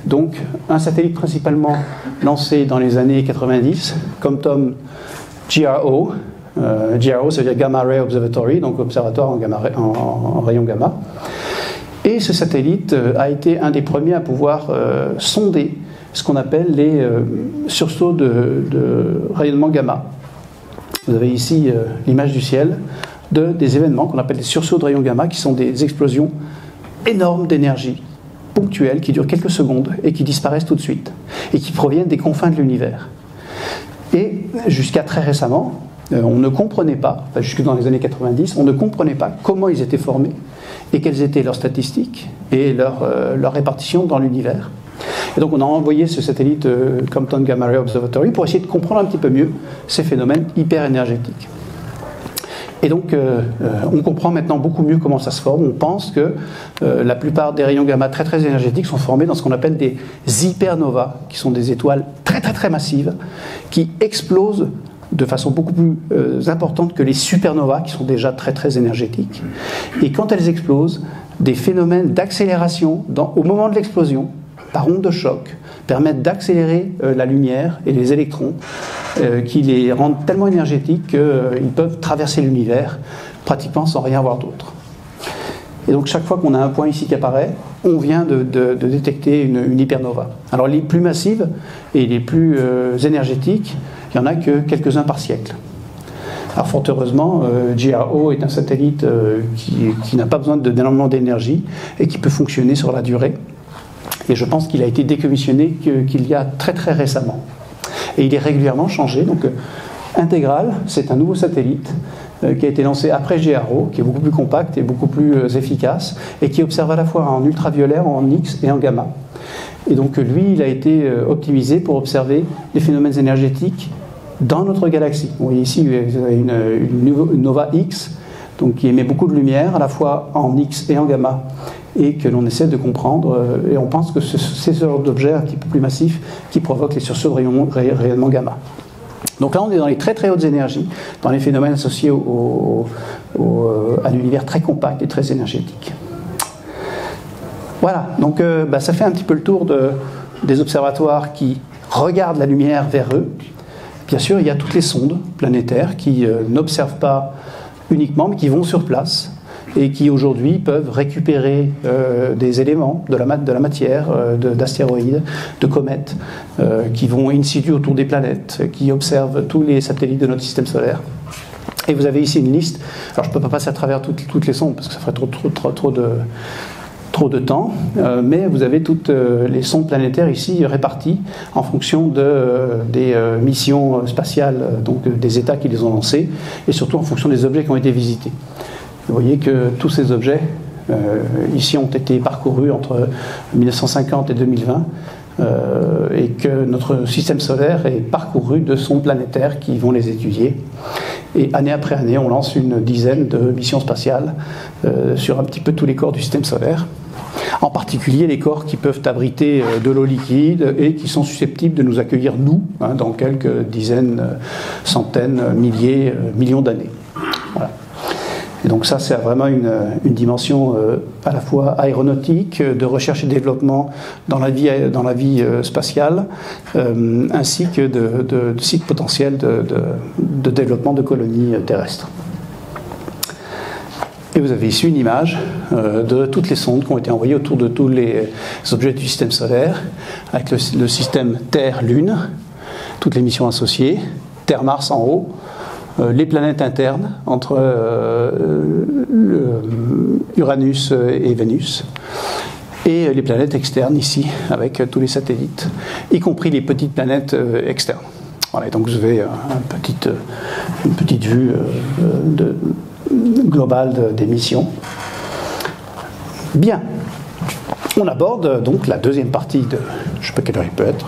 Donc un satellite principalement lancé dans les années 90, Compton GRO. GRO, ça veut dire Gamma Ray Observatory, donc observatoire en rayon gamma. Et ce satellite a été un des premiers à pouvoir sonder ce qu'on appelle les sursauts de rayonnement gamma. Vous avez ici l'image du ciel des événements qu'on appelle les sursauts de rayons gamma, qui sont des explosions énormes d'énergie, ponctuelles, qui durent quelques secondes et qui disparaissent tout de suite, et qui proviennent des confins de l'univers. Et jusqu'à très récemment, on ne comprenait pas, enfin jusque dans les années 90, on ne comprenait pas comment ils étaient formés et quelles étaient leurs statistiques et leur répartition dans l'univers. Et donc on a envoyé ce satellite Compton Gamma Ray Observatory pour essayer de comprendre un petit peu mieux ces phénomènes hyper énergétiques. Et donc on comprend maintenant beaucoup mieux comment ça se forme. On pense que la plupart des rayons gamma très très énergétiques sont formés dans ce qu'on appelle des hypernovas, qui sont des étoiles très très très massives, qui explosent de façon beaucoup plus importante que les supernovas, qui sont déjà très très énergétiques. Et quand elles explosent, des phénomènes d'accélération au moment de l'explosion, par onde de choc, permettent d'accélérer la lumière et les électrons, qui les rendent tellement énergétiques qu'ils peuvent traverser l'univers pratiquement sans rien voir d'autre. Et donc chaque fois qu'on a un point ici qui apparaît, on vient de détecter une hypernova. Alors les plus massives et les plus énergétiques, il n'y en a que quelques-uns par siècle. Alors fort heureusement, GRO est un satellite qui n'a pas besoin d'énormément d'énergie et qui peut fonctionner sur la durée. Et je pense qu'il a été décommissionné qu'il y a très très récemment. Et il est régulièrement changé. Donc Intégral, c'est un nouveau satellite qui a été lancé après GRO, qui est beaucoup plus compact et beaucoup plus efficace, et qui observe à la fois en ultraviolet, en X et en gamma. Et donc lui, il a été optimisé pour observer les phénomènes énergétiques dans notre galaxie. Vous voyez ici, vous avez une nova X, donc qui émet beaucoup de lumière, à la fois en X et en gamma, et que l'on essaie de comprendre, et on pense que c'est ce genre d'objets un petit peu plus massifs qui provoquent les sursauts de rayonnement gamma. Donc là, on est dans les très très hautes énergies, dans les phénomènes associés à l'univers très compact et très énergétique. Voilà, donc ça fait un petit peu le tour des observatoires qui regardent la lumière vers eux. Bien sûr, il y a toutes les sondes planétaires qui n'observent pas uniquement, mais qui vont sur place et qui aujourd'hui peuvent récupérer des éléments de la matière, d'astéroïdes, de comètes, qui vont in situ autour des planètes, qui observent tous les satellites de notre système solaire. Et vous avez ici une liste. Alors je ne peux pas passer à travers toutes les sondes parce que ça ferait trop de temps, mais vous avez toutes les sondes planétaires ici réparties en fonction des missions spatiales, donc des États qui les ont lancées, et surtout en fonction des objets qui ont été visités. Vous voyez que tous ces objets ici ont été parcourus entre 1950 et 2020, et que notre système solaire est parcouru de sondes planétaires qui vont les étudier. Et année après année, on lance une dizaine de missions spatiales sur un petit peu tous les corps du système solaire. En particulier les corps qui peuvent abriter de l'eau liquide et qui sont susceptibles de nous accueillir, nous, dans quelques dizaines, centaines, milliers, millions d'années. Voilà. Et donc ça, c'est vraiment une dimension à la fois aéronautique, de recherche et développement dans la vie spatiale, ainsi que de sites potentiels de développement de colonies terrestres. Et vous avez ici une image de toutes les sondes qui ont été envoyées autour de tous les objets du système solaire, avec le système Terre-Lune, toutes les missions associées, Terre-Mars en haut, les planètes internes entre Uranus et Vénus, et les planètes externes ici, avec tous les satellites, y compris les petites planètes externes. Voilà, et donc vous avez une petite vue globale des missions. Bien, on aborde donc la deuxième partie de... Je ne sais pas quelle heure il peut être.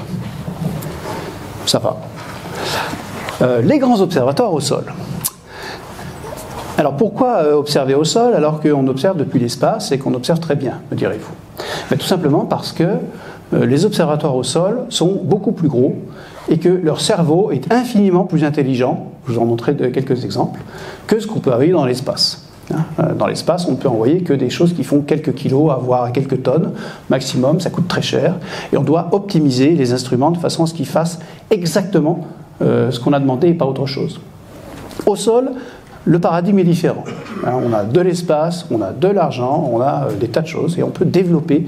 Ça va. Les grands observatoires au sol. Alors pourquoi observer au sol alors qu'on observe depuis l'espace et qu'on observe très bien, me direz-vous? Mais tout simplement parce que les observatoires au sol sont beaucoup plus gros et que leur cerveau est infiniment plus intelligent, je vous en montrerai quelques exemples, que ce qu'on peut avoir dans l'espace. Dans l'espace, on ne peut envoyer que des choses qui font quelques kilos, voire quelques tonnes maximum, ça coûte très cher, et on doit optimiser les instruments de façon à ce qu'ils fassent exactement ce qu'on a demandé et pas autre chose. Au sol, le paradigme est différent. On a de l'espace, on a de l'argent, on a des tas de choses, et on peut développer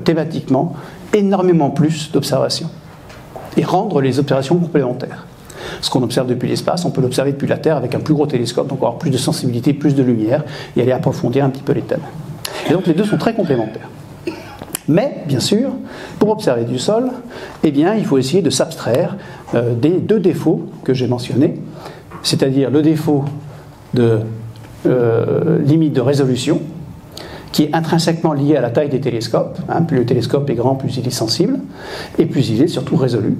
thématiquement énormément plus d'observations et rendre les observations complémentaires. Ce qu'on observe depuis l'espace, on peut l'observer depuis la Terre avec un plus gros télescope, donc avoir plus de sensibilité, plus de lumière, et aller approfondir un petit peu les thèmes. Et donc les deux sont très complémentaires. Mais, bien sûr, pour observer du sol, eh bien, il faut essayer de s'abstraire des deux défauts que j'ai mentionnés, c'est-à-dire le défaut de limite de résolution, qui est intrinsèquement lié à la taille des télescopes. Plus le télescope est grand, plus il est sensible, et plus il est surtout résolu.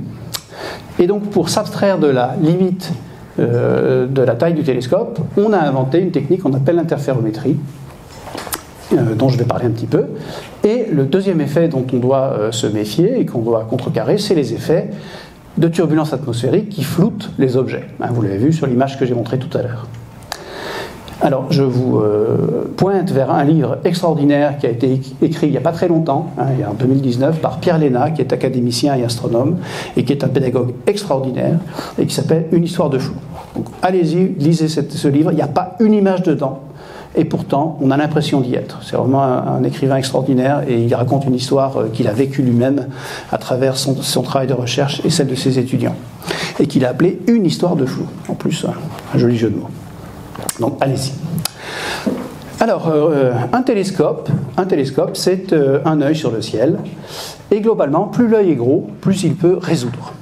Et donc, pour s'abstraire de la limite de la taille du télescope, on a inventé une technique qu'on appelle l'interférométrie, dont je vais parler un petit peu. Et le deuxième effet dont on doit se méfier et qu'on doit contrecarrer, c'est les effets de turbulence atmosphérique qui floutent les objets. Vous l'avez vu sur l'image que j'ai montrée tout à l'heure. Alors, je vous pointe vers un livre extraordinaire qui a été écrit il n'y a pas très longtemps, il y a en 2019, par Pierre Léna, qui est académicien et astronome, et qui est un pédagogue extraordinaire, et qui s'appelle Une histoire de flou. Donc, allez-y, lisez ce livre, il n'y a pas une image dedans, et pourtant, on a l'impression d'y être. C'est vraiment un écrivain extraordinaire, et il raconte une histoire qu'il a vécue lui-même à travers son travail de recherche et celle de ses étudiants, et qu'il a appelé Une histoire de flou. En plus, un joli jeu de mots. Donc, allez-y. Alors, un télescope, c'est un œil sur le ciel. Et globalement, plus l'œil est gros, plus il peut résoudre.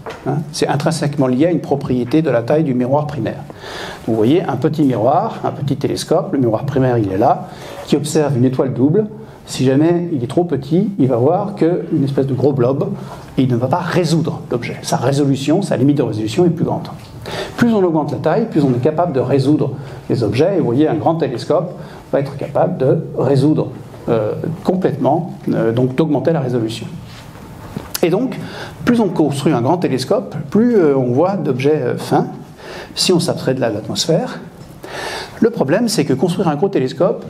C'est intrinsèquement lié à une propriété de la taille du miroir primaire. Donc, vous voyez, un petit miroir, un petit télescope, le miroir primaire, il est là, qui observe une étoile double. Si jamais il est trop petit, il va voir qu'une espèce de gros blob, et il ne va pas résoudre l'objet. Sa résolution, sa limite de résolution est plus grande. Plus on augmente la taille, plus on est capable de résoudre les objets. Et vous voyez, un grand télescope va être capable de résoudre complètement, donc d'augmenter la résolution. Et donc, plus on construit un grand télescope, plus on voit d'objets fins, si on s'abstrait de l'atmosphère. Le problème, c'est que construire un gros télescope,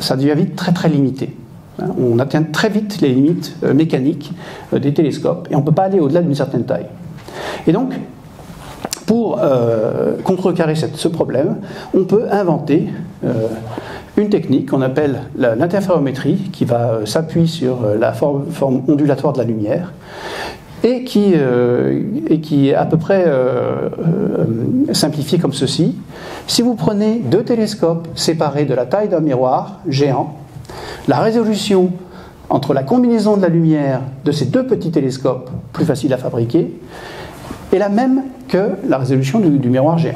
ça devient vite très très limité. On atteint très vite les limites mécaniques des télescopes, et on ne peut pas aller au-delà d'une certaine taille. Et donc, pour contrecarrer ce problème, on peut inventer une technique qu'on appelle l'interférométrie, qui va s'appuyer sur la forme ondulatoire de la lumière, et qui est à peu près simplifiée comme ceci. Si vous prenez deux télescopes séparés de la taille d'un miroir géant, la résolution entre la combinaison de la lumière de ces deux petits télescopes, plus facile à fabriquer, est la même que la résolution du miroir géant.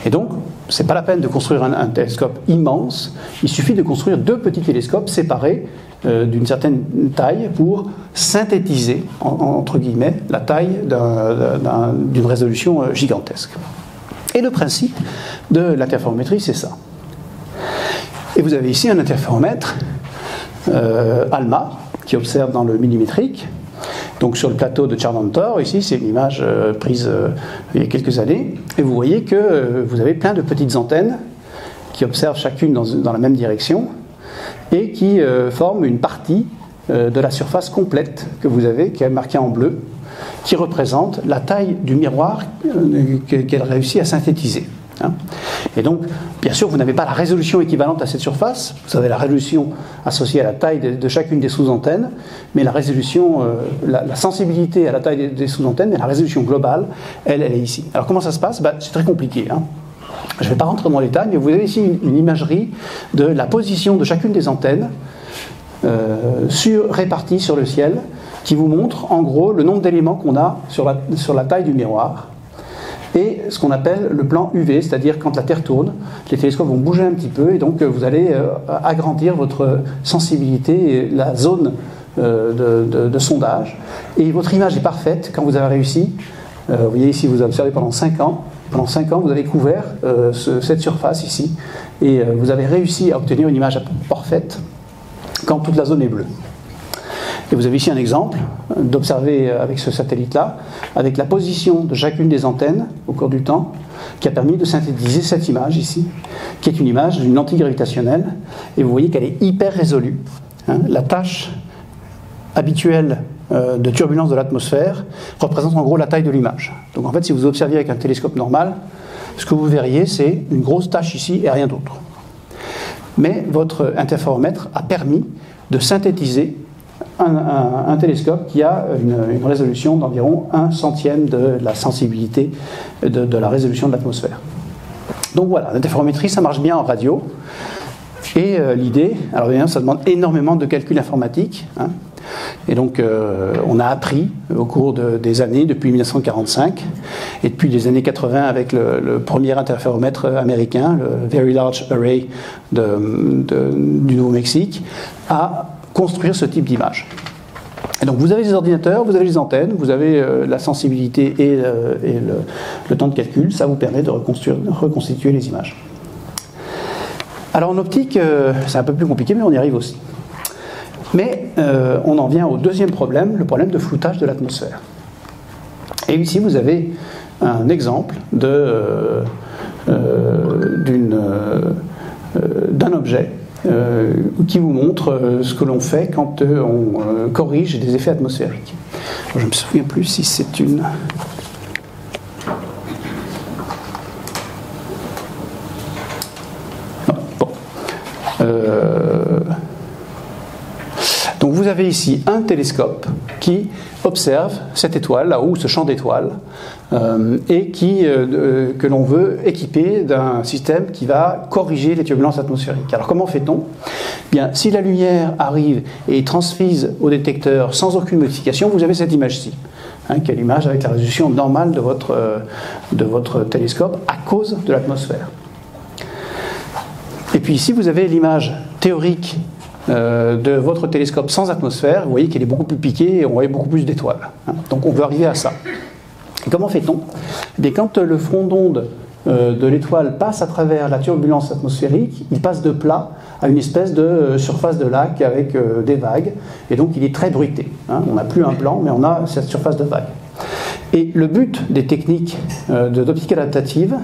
Et donc, ce n'est pas la peine de construire un télescope immense, il suffit de construire deux petits télescopes séparés d'une certaine taille pour synthétiser, entre guillemets, la taille d'une résolution gigantesque. Et le principe de l'interférométrie, c'est ça. Et vous avez ici un interféromètre ALMA qui observe dans le millimétrique. Donc sur le plateau de Charnantor, ici c'est une image prise il y a quelques années, et vous voyez que vous avez plein de petites antennes qui observent chacune dans la même direction et qui forment une partie de la surface complète que vous avez, qui est marquée en bleu, qui représente la taille du miroir qu'elle réussit à synthétiser. Et donc, bien sûr, vous n'avez pas la résolution équivalente à cette surface, vous avez la résolution associée à la taille de chacune des sous-antennes, mais la résolution, la sensibilité à la taille des sous-antennes, mais la résolution globale, elle est ici. Alors comment ça se passe? C'est très compliqué. Je ne vais pas rentrer dans les détails, mais vous avez ici une imagerie de la position de chacune des antennes réparties sur le ciel, qui vous montre en gros le nombre d'éléments qu'on a sur la taille du miroir. Et ce qu'on appelle le plan UV, c'est-à-dire quand la Terre tourne, les télescopes vont bouger un petit peu et donc vous allez agrandir votre sensibilité et la zone de sondage. Et votre image est parfaite quand vous avez réussi. Vous voyez ici, vous observez pendant 5 ans. Pendant 5 ans, vous avez couvert cette surface ici et vous avez réussi à obtenir une image parfaite quand toute la zone est bleue. Et vous avez ici un exemple d'observer avec ce satellite-là, avec la position de chacune des antennes au cours du temps, qui a permis de synthétiser cette image ici, qui est une image d'une lentille gravitationnelle, et vous voyez qu'elle est hyper résolue. La tâche habituelle de turbulence de l'atmosphère représente en gros la taille de l'image. Donc en fait, si vous observiez avec un télescope normal, ce que vous verriez, c'est une grosse tache ici et rien d'autre. Mais votre interféromètre a permis de synthétiser un télescope qui a une résolution d'environ 1/100 de la sensibilité de la résolution de l'atmosphère. Donc voilà, l'interférométrie, ça marche bien en radio. Et l'idée, alors bien, ça demande énormément de calculs informatiques. Et donc on a appris au cours des années, depuis 1945, et depuis les années 80 avec le premier interféromètre américain, le Very Large Array du Nouveau-Mexique, à construire ce type d'image. Et donc vous avez des ordinateurs, vous avez les antennes, vous avez la sensibilité et le temps de calcul, ça vous permet de reconstituer les images. Alors en optique, c'est un peu plus compliqué, mais on y arrive aussi. Mais on en vient au deuxième problème, le problème de floutage de l'atmosphère. Et ici vous avez un exemple d'un objet qui vous montre ce que l'on fait quand on corrige des effets atmosphériques. Je ne me souviens plus si c'est une... Bon. Donc vous avez ici un télescope qui observe cette étoile, là-haut, ce champ d'étoiles, et que l'on veut équiper d'un système qui va corriger les turbulences atmosphériques. Alors comment fait-on ? Bien, si la lumière arrive et est transmise au détecteur sans aucune modification, vous avez cette image-ci, qui est l'image avec la résolution normale de votre télescope à cause de l'atmosphère. Et puis ici, vous avez l'image théorique de votre télescope sans atmosphère. Vous voyez qu'elle est beaucoup plus piquée et on voit beaucoup plus d'étoiles. Donc on veut arriver à ça. Et comment fait-on ? Eh bien, quand le front d'onde de l'étoile passe à travers la turbulence atmosphérique, il passe de plat à une espèce de surface de lac avec des vagues, et donc il est très bruité. On n'a plus un plan, mais on a cette surface de vagues. Et le but des techniques d'optique adaptative,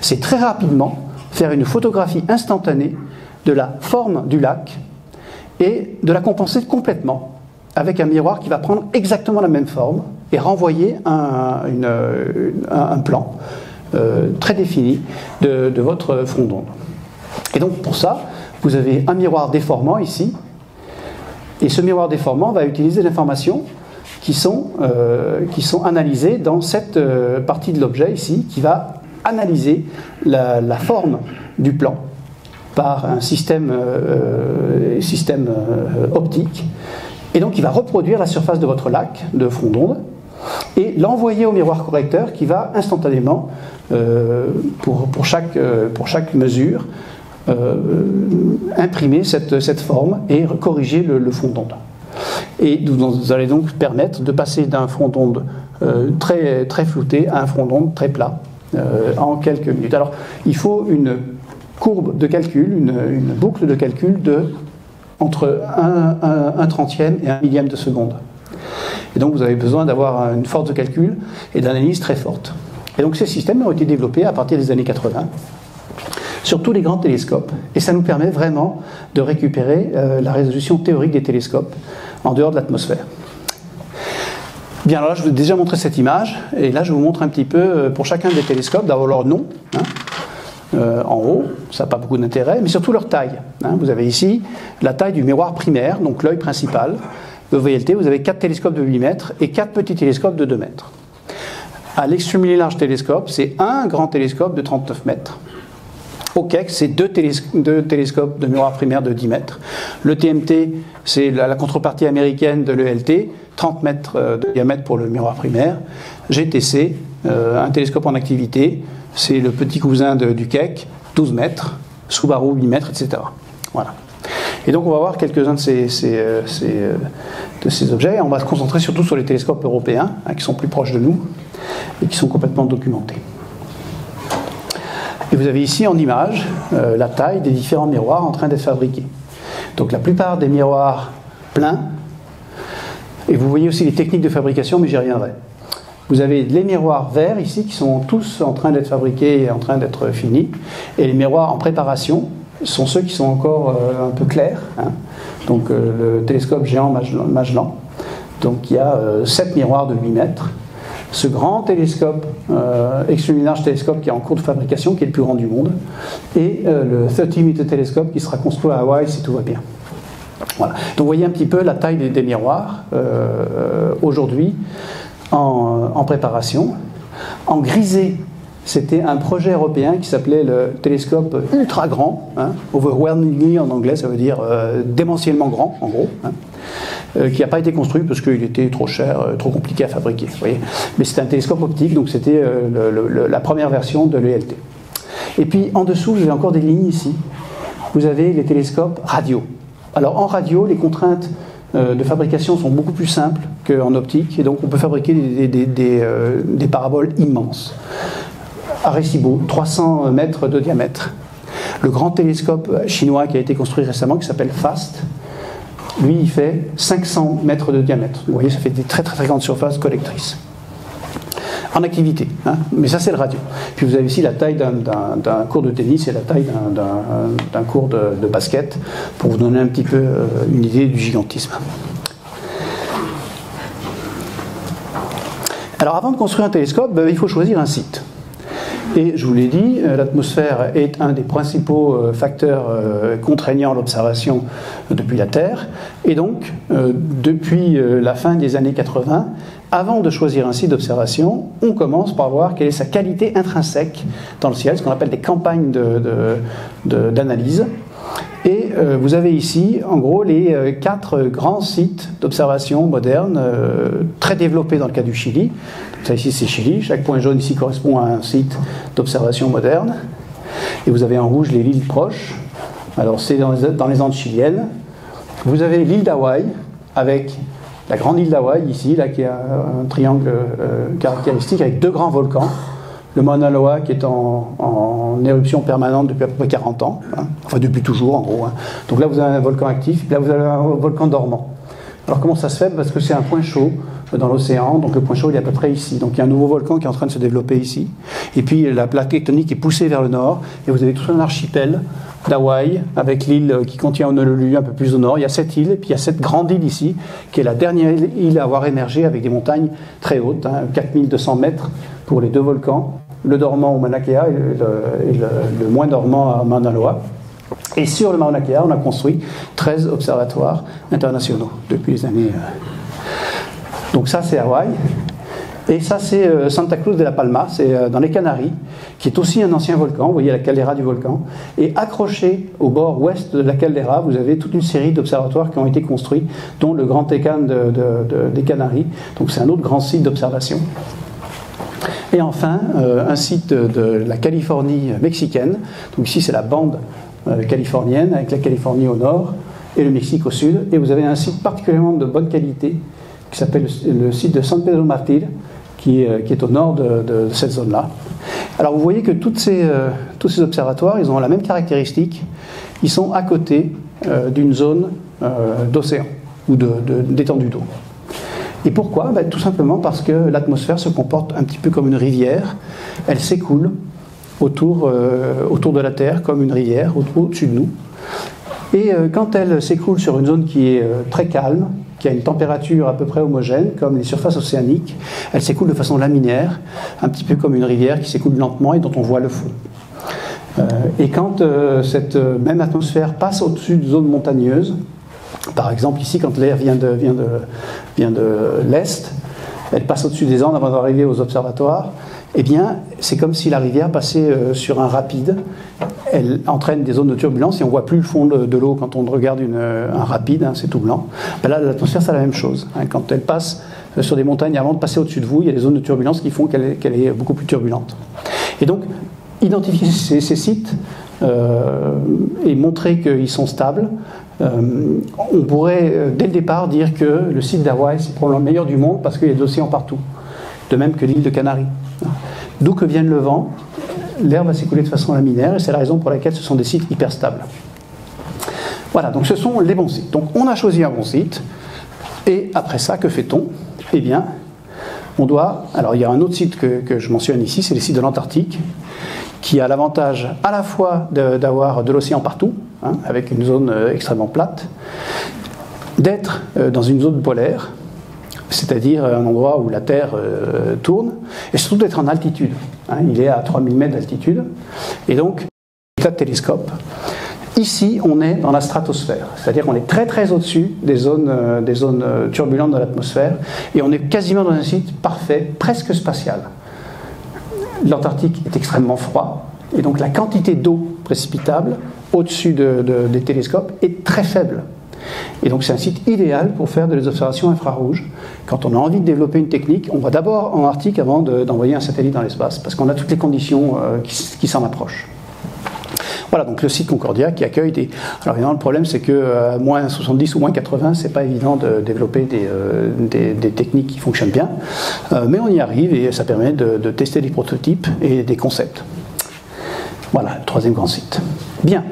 c'est très rapidement faire une photographie instantanée de la forme du lac et de la compenser complètement avec un miroir qui va prendre exactement la même forme et renvoyer un plan très défini de votre front d'onde. Et donc pour ça, vous avez un miroir déformant ici, et ce miroir déformant va utiliser des informations qui sont analysées dans cette partie de l'objet ici, qui va analyser la forme du plan par un système optique, et donc il va reproduire la surface de votre lac de front d'onde et l'envoyer au miroir correcteur qui va instantanément, pour chaque mesure, imprimer cette forme et corriger le front d'onde. Et vous allez donc permettre de passer d'un front d'onde très, très flouté à un front d'onde très plat en quelques minutes. Alors, il faut une courbe de calcul, une boucle de calcul entre un trentième et un millième de seconde. Et donc, vous avez besoin d'avoir une force de calcul et d'analyse très forte. Et donc, ces systèmes ont été développés à partir des années 80 sur tous les grands télescopes. Et ça nous permet vraiment de récupérer la résolution théorique des télescopes en dehors de l'atmosphère. Bien, alors là, je vous ai déjà montré cette image, et là, je vous montre un petit peu, pour chacun des télescopes, d'avoir leur nom, en haut, ça n'a pas beaucoup d'intérêt, mais surtout leur taille. Vous avez ici la taille du miroir primaire, donc l'œil principal. Le VLT, vous avez 4 télescopes de 8 mètres et 4 petits télescopes de 2 mètres. À l'extrêmement large télescope, c'est un grand télescope de 39 mètres. Au Keck, c'est deux télescopes de miroir primaire de 10 mètres. Le TMT, c'est la contrepartie américaine de l'ELT, 30 mètres de diamètre pour le miroir primaire. GTC, un télescope en activité, c'est le petit cousin du Keck, 12 mètres. Subaru, 8 mètres, etc. Voilà. Et donc on va voir quelques-uns de ces objets. On va se concentrer surtout sur les télescopes européens, qui sont plus proches de nous et qui sont complètement documentés. Et vous avez ici en image la taille des différents miroirs en train d'être fabriqués. Donc la plupart des miroirs pleins, et vous voyez aussi les techniques de fabrication, mais j'y reviendrai. Vous avez les miroirs verts ici qui sont tous en train d'être fabriqués et en train d'être finis, et les miroirs en préparation sont ceux qui sont encore un peu clairs. Donc le télescope géant Magellan. Donc il y a 7 miroirs de 8 mètres. Ce grand télescope, extrêmement large télescope qui est en cours de fabrication, qui est le plus grand du monde, et le 30-meter télescope qui sera construit à Hawaï si tout va bien. Voilà. Donc vous voyez un petit peu la taille des miroirs aujourd'hui en préparation. En grisé, c'était un projet européen qui s'appelait le télescope ultra grand, overwhelmingly en anglais, ça veut dire démentiellement grand en gros, qui n'a pas été construit parce qu'il était trop cher, trop compliqué à fabriquer. Vous voyez. Mais c'était un télescope optique, donc c'était la première version de l'ELT. Et puis en dessous, vous avez encore des lignes ici. Vous avez les télescopes radio. Alors en radio, les contraintes de fabrication sont beaucoup plus simples qu'en optique, et donc on peut fabriquer des paraboles immenses. Arecibo, 300 mètres de diamètre. Le grand télescope chinois qui a été construit récemment, qui s'appelle FAST, lui, il fait 500 mètres de diamètre. Vous voyez, ça fait des très très, très grandes surfaces collectrices. En activité, mais ça c'est le radio. Puis vous avez ici la taille d'un cours de tennis et la taille d'un cours de basket, pour vous donner un petit peu une idée du gigantisme. Alors avant de construire un télescope, il faut choisir un site. Et je vous l'ai dit, l'atmosphère est un des principaux facteurs contraignant l'observation depuis la Terre. Et donc, depuis la fin des années 80, avant de choisir un site d'observation, on commence par voir quelle est sa qualité intrinsèque dans le ciel, ce qu'on appelle des campagnes d'analyse. Et vous avez ici, en gros, les 4 grands sites d'observation modernes, très développés dans le cas du Chili. Ça ici, c'est Chili. Chaque point jaune ici correspond à un site d'observation moderne. Et vous avez en rouge les îles proches. Alors, c'est dans les Andes chiliennes. Vous avez l'île d'Hawaï, avec la grande île d'Hawaï, ici, là, qui a un triangle caractéristique, avec 2 grands volcans. Le Mauna Loa qui est en éruption permanente depuis à peu près 40 ans, enfin depuis toujours en gros. Donc là vous avez un volcan actif, là vous avez un volcan dormant. Alors comment ça se fait? Parce que c'est un point chaud dans l'océan, donc le point chaud il est à peu près ici. Donc il y a un nouveau volcan qui est en train de se développer ici. Et puis la plaque tectonique est poussée vers le nord, et vous avez tout un archipel d'Hawaï, avec l'île qui contient Honolulu un peu plus au nord. Il y a cette île, et puis il y a cette grande île ici, qui est la dernière île à avoir émergé avec des montagnes très hautes, 4200 mètres pour les deux volcans, le dormant au Mauna Kea et le moins dormant à Mauna Loa. Et sur le Mauna Kea, on a construit 13 observatoires internationaux depuis les années... Donc ça, c'est Hawaï. Et ça, c'est Santa Cruz de la Palma, c'est dans les Canaries, qui est aussi un ancien volcan. Vous voyez la caldeira du volcan. Et accroché au bord ouest de la caldeira, vous avez toute une série d'observatoires qui ont été construits, dont le Grand Tecan des Canaries. Donc c'est un autre grand site d'observation. Et enfin, un site de la Californie mexicaine. Donc ici, c'est la bande californienne, avec la Californie au nord et le Mexique au sud. Et vous avez un site particulièrement de bonne qualité, qui s'appelle le site de San Pedro Martir, qui est au nord de cette zone-là. Alors vous voyez que tous ces observatoires, ils ont la même caractéristique. Ils sont à côté d'une zone d'océan ou d'étendue d'eau. Et pourquoi? Tout simplement parce que l'atmosphère se comporte un petit peu comme une rivière. Elle s'écoule autour de la Terre comme une rivière au-dessus de nous. Et quand elle s'écoule sur une zone qui est très calme, qui a une température à peu près homogène, comme les surfaces océaniques, elle s'écoule de façon laminaire, un petit peu comme une rivière qui s'écoule lentement et dont on voit le fond. Et quand cette même atmosphère passe au-dessus de zones montagneuses, par exemple ici, quand l'air vient de l'est, elle passe au-dessus des Andes avant d'arriver aux observatoires, eh bien, c'est comme si la rivière passait sur un rapide. Elle entraîne des zones de turbulence et on ne voit plus le fond de l'eau quand on regarde un rapide, c'est tout blanc. Là, l'atmosphère, c'est la même chose. Quand elle passe sur des montagnes, avant de passer au-dessus de vous, il y a des zones de turbulence qui font qu'elle est beaucoup plus turbulente. Et donc, identifier ces sites et montrer qu'ils sont stables, on pourrait, dès le départ, dire que le site d'Hawaï, c'est probablement le meilleur du monde parce qu'il y a des océans partout. De même que l'île de Canaries. D'où que vienne le vent, l'air va s'écouler de façon laminaire et c'est la raison pour laquelle ce sont des sites hyper stables. Voilà, donc ce sont les bons sites. Donc on a choisi un bon site et après ça, que fait-on? Eh bien, on doit... Alors il y a un autre site que je mentionne ici, c'est le site de l'Antarctique, qui a l'avantage à la fois d'avoir de l'océan partout, avec une zone extrêmement plate, d'être dans une zone polaire, c'est-à-dire un endroit où la Terre tourne, et surtout d'être en altitude. Il est à 3000 mètres d'altitude, et donc, tas de télescope. Ici, on est dans la stratosphère, c'est-à-dire qu'on est très très au-dessus des zones turbulentes de l'atmosphère, et on est quasiment dans un site parfait, presque spatial. L'Antarctique est extrêmement froid, et donc la quantité d'eau précipitable au-dessus des télescopes est très faible. Et donc c'est un site idéal pour faire des observations infrarouges. Quand on a envie de développer une technique, on va d'abord en Arctique avant d'envoyer un satellite dans l'espace, parce qu'on a toutes les conditions qui s'en approchent. Voilà, donc le site Concordia qui accueille des... Alors évidemment, le problème, c'est que moins 70 ou moins 80, c'est pas évident de développer des techniques qui fonctionnent bien, mais on y arrive et ça permet de tester des prototypes et des concepts. Voilà, le troisième grand site. Bien.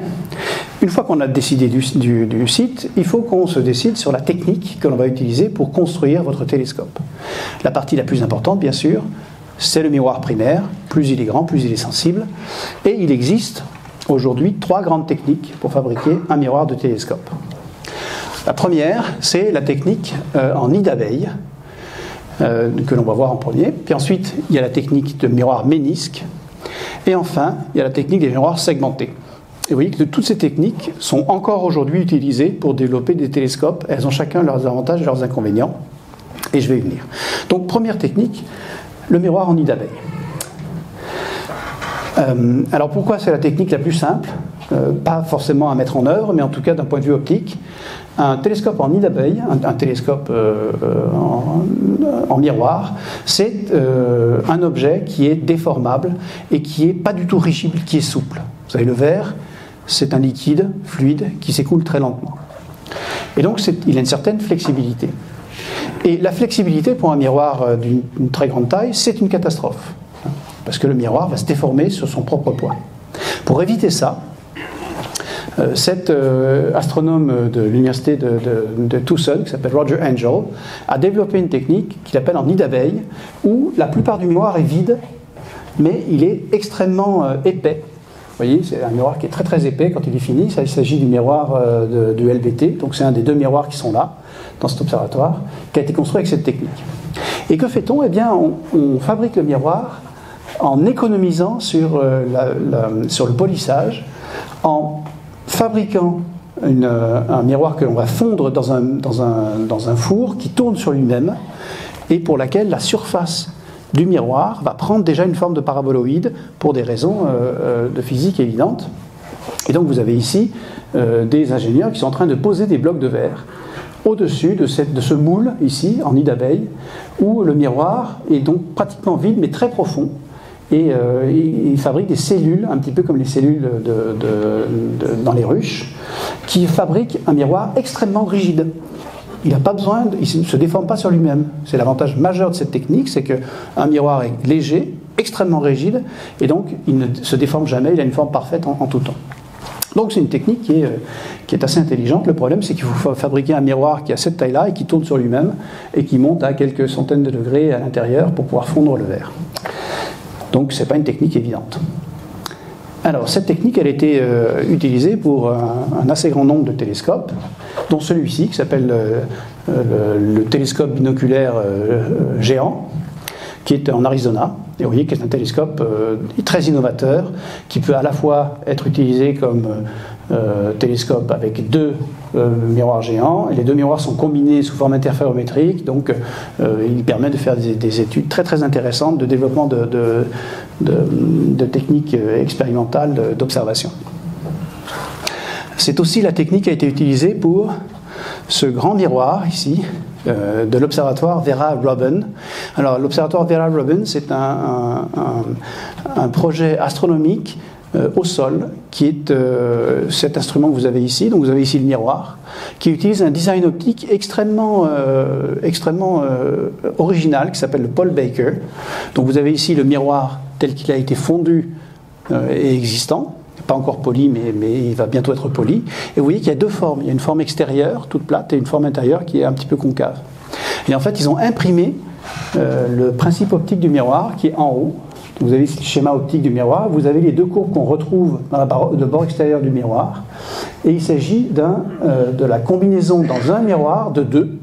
Une fois qu'on a décidé du site, il faut qu'on se décide sur la technique que l'on va utiliser pour construire votre télescope. La partie la plus importante, bien sûr, c'est le miroir primaire. Plus il est grand, plus il est sensible. Et il existe aujourd'hui 3 grandes techniques pour fabriquer un miroir de télescope. La première, c'est la technique en nid d'abeille, que l'on va voir en premier. Puis ensuite, il y a la technique de miroir ménisque. Et enfin, il y a la technique des miroirs segmentés. Et vous voyez que toutes ces techniques sont encore aujourd'hui utilisées pour développer des télescopes. Elles ont chacun leurs avantages et leurs inconvénients. Et je vais y venir. Donc, première technique, le miroir en nid d'abeille. Alors, pourquoi c'est la technique la plus simple? Pas forcément à mettre en œuvre, mais en tout cas d'un point de vue optique. Un télescope en nid d'abeille, un télescope en miroir, c'est un objet qui est déformable et qui n'est pas du tout rigide, qui est souple. Vous savez, le verre, c'est un liquide fluide qui s'écoule très lentement. Et donc, il a une certaine flexibilité. Et la flexibilité pour un miroir d'une très grande taille, c'est une catastrophe. Parce que le miroir va se déformer sur son propre poids. Pour éviter ça, Cet astronome de l'université de Tucson, qui s'appelle Roger Angel, a développé une technique qu'il appelle en nid d'abeille, où la plupart du miroir est vide, mais il est extrêmement épais. Vous voyez, c'est un miroir qui est très très épais quand il est fini. Il s'agit du miroir du LBT, donc c'est un des deux miroirs qui sont là, dans cet observatoire, qui a été construit avec cette technique. Et que fait-on? Eh bien, on fabrique le miroir en économisant sur le polissage, en fabriquant un miroir que l'on va fondre dans un four qui tourne sur lui-même et pour laquelle la surface du miroir va prendre déjà une forme de paraboloïde pour des raisons de physique évidentes. Et donc vous avez ici des ingénieurs qui sont en train de poser des blocs de verre au-dessus de ce moule ici, en nid d'abeille, où le miroir est donc pratiquement vide mais très profond. Et il fabrique des cellules, un petit peu comme les cellules dans les ruches, qui fabriquent un miroir extrêmement rigide. Il ne se déforme pas sur lui-même. C'est l'avantage majeur de cette technique, c'est qu'un miroir est léger, extrêmement rigide, et donc il ne se déforme jamais, il a une forme parfaite en tout temps. Donc c'est une technique qui est assez intelligente. Le problème, c'est qu'il faut fabriquer un miroir qui a cette taille-là et qui tourne sur lui-même, et qui monte à quelques centaines de degrés à l'intérieur pour pouvoir fondre le verre. Donc ce n'est pas une technique évidente. Alors cette technique, elle a été utilisée pour un assez grand nombre de télescopes, dont celui-ci qui s'appelle le télescope binoculaire géant, qui est en Arizona. Et vous voyez que c'est un télescope très innovateur, qui peut à la fois être utilisé comme télescope avec deux miroirs géants, et les deux miroirs sont combinés sous forme interférométrique, donc il permet de faire des études très très intéressantes de développement de techniques expérimentales d'observation. C'est aussi la technique qui a été utilisée pour ce grand miroir ici, de l'observatoire Vera-Rubin. Alors l'observatoire Vera-Rubin, c'est un projet astronomique au sol, qui est cet instrument que vous avez ici. Donc vous avez ici le miroir, qui utilise un design optique extrêmement original, qui s'appelle le Paul Baker. Donc vous avez ici le miroir tel qu'il a été fondu et existant, pas encore poli, mais il va bientôt être poli. Et vous voyez qu'il y a deux formes. Il y a une forme extérieure, toute plate, et une forme intérieure qui est un petit peu concave. Et en fait, ils ont imprimé le principe optique du miroir qui est en haut. Vous avez ici le schéma optique du miroir, vous avez les deux courbes qu'on retrouve dans le bord extérieur du miroir, et il s'agit de la combinaison dans un miroir de deux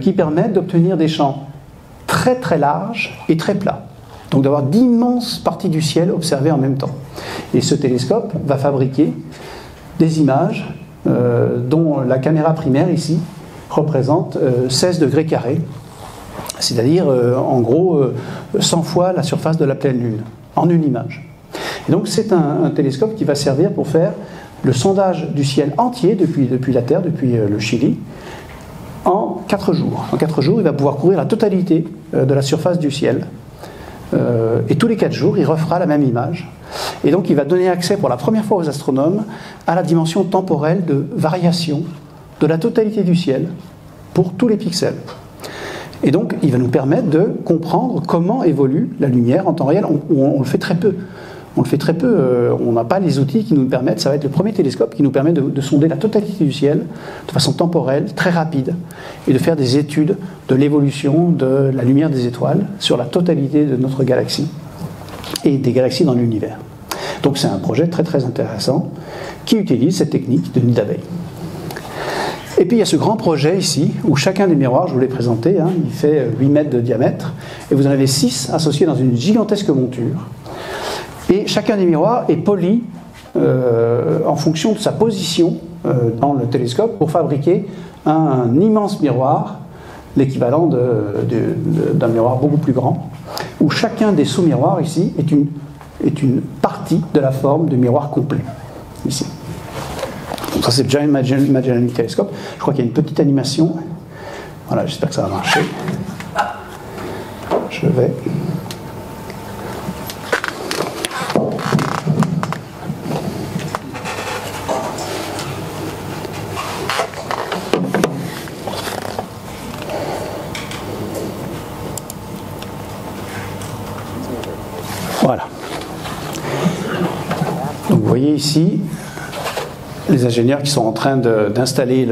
qui permettent d'obtenir des champs très très larges et très plats. Donc d'avoir d'immenses parties du ciel observées en même temps. Et ce télescope va fabriquer des images dont la caméra primaire ici représente 16 degrés carrés, c'est-à-dire en gros 100 fois la surface de la pleine Lune, en une image. Et donc c'est un télescope qui va servir pour faire le sondage du ciel entier depuis la Terre, depuis le Chili, en 4 jours. En 4 jours, il va pouvoir couvrir la totalité de la surface du ciel. Et tous les 4 jours, il refera la même image. Et donc il va donner accès pour la première fois aux astronomes à la dimension temporelle de variation de la totalité du ciel pour tous les pixels. Et donc il va nous permettre de comprendre comment évolue la lumière en temps réel. On le fait très peu. On n'a pas les outils qui nous permettent, ça va être le premier télescope qui nous permet de sonder la totalité du ciel de façon temporelle, très rapide, et de faire des études de l'évolution de la lumière des étoiles sur la totalité de notre galaxie et des galaxies dans l'univers. Donc c'est un projet très très intéressant qui utilise cette technique de nid d'abeille. Et puis il y a ce grand projet ici, où chacun des miroirs, je vous l'ai présenté, il fait 8 mètres de diamètre, et vous en avez 6 associés dans une gigantesque monture. Et chacun des miroirs est poli en fonction de sa position dans le télescope pour fabriquer un immense miroir, l'équivalent d'un miroir beaucoup plus grand, où chacun des sous-miroirs ici est une partie de la forme du miroir complet, ici. Donc ça c'est le Giant Magellan Telescope. Je crois qu'il y a une petite animation. Voilà, j'espère que ça va marcher. Je vais... Voilà. Donc vous voyez ici les ingénieurs qui sont en train d'installer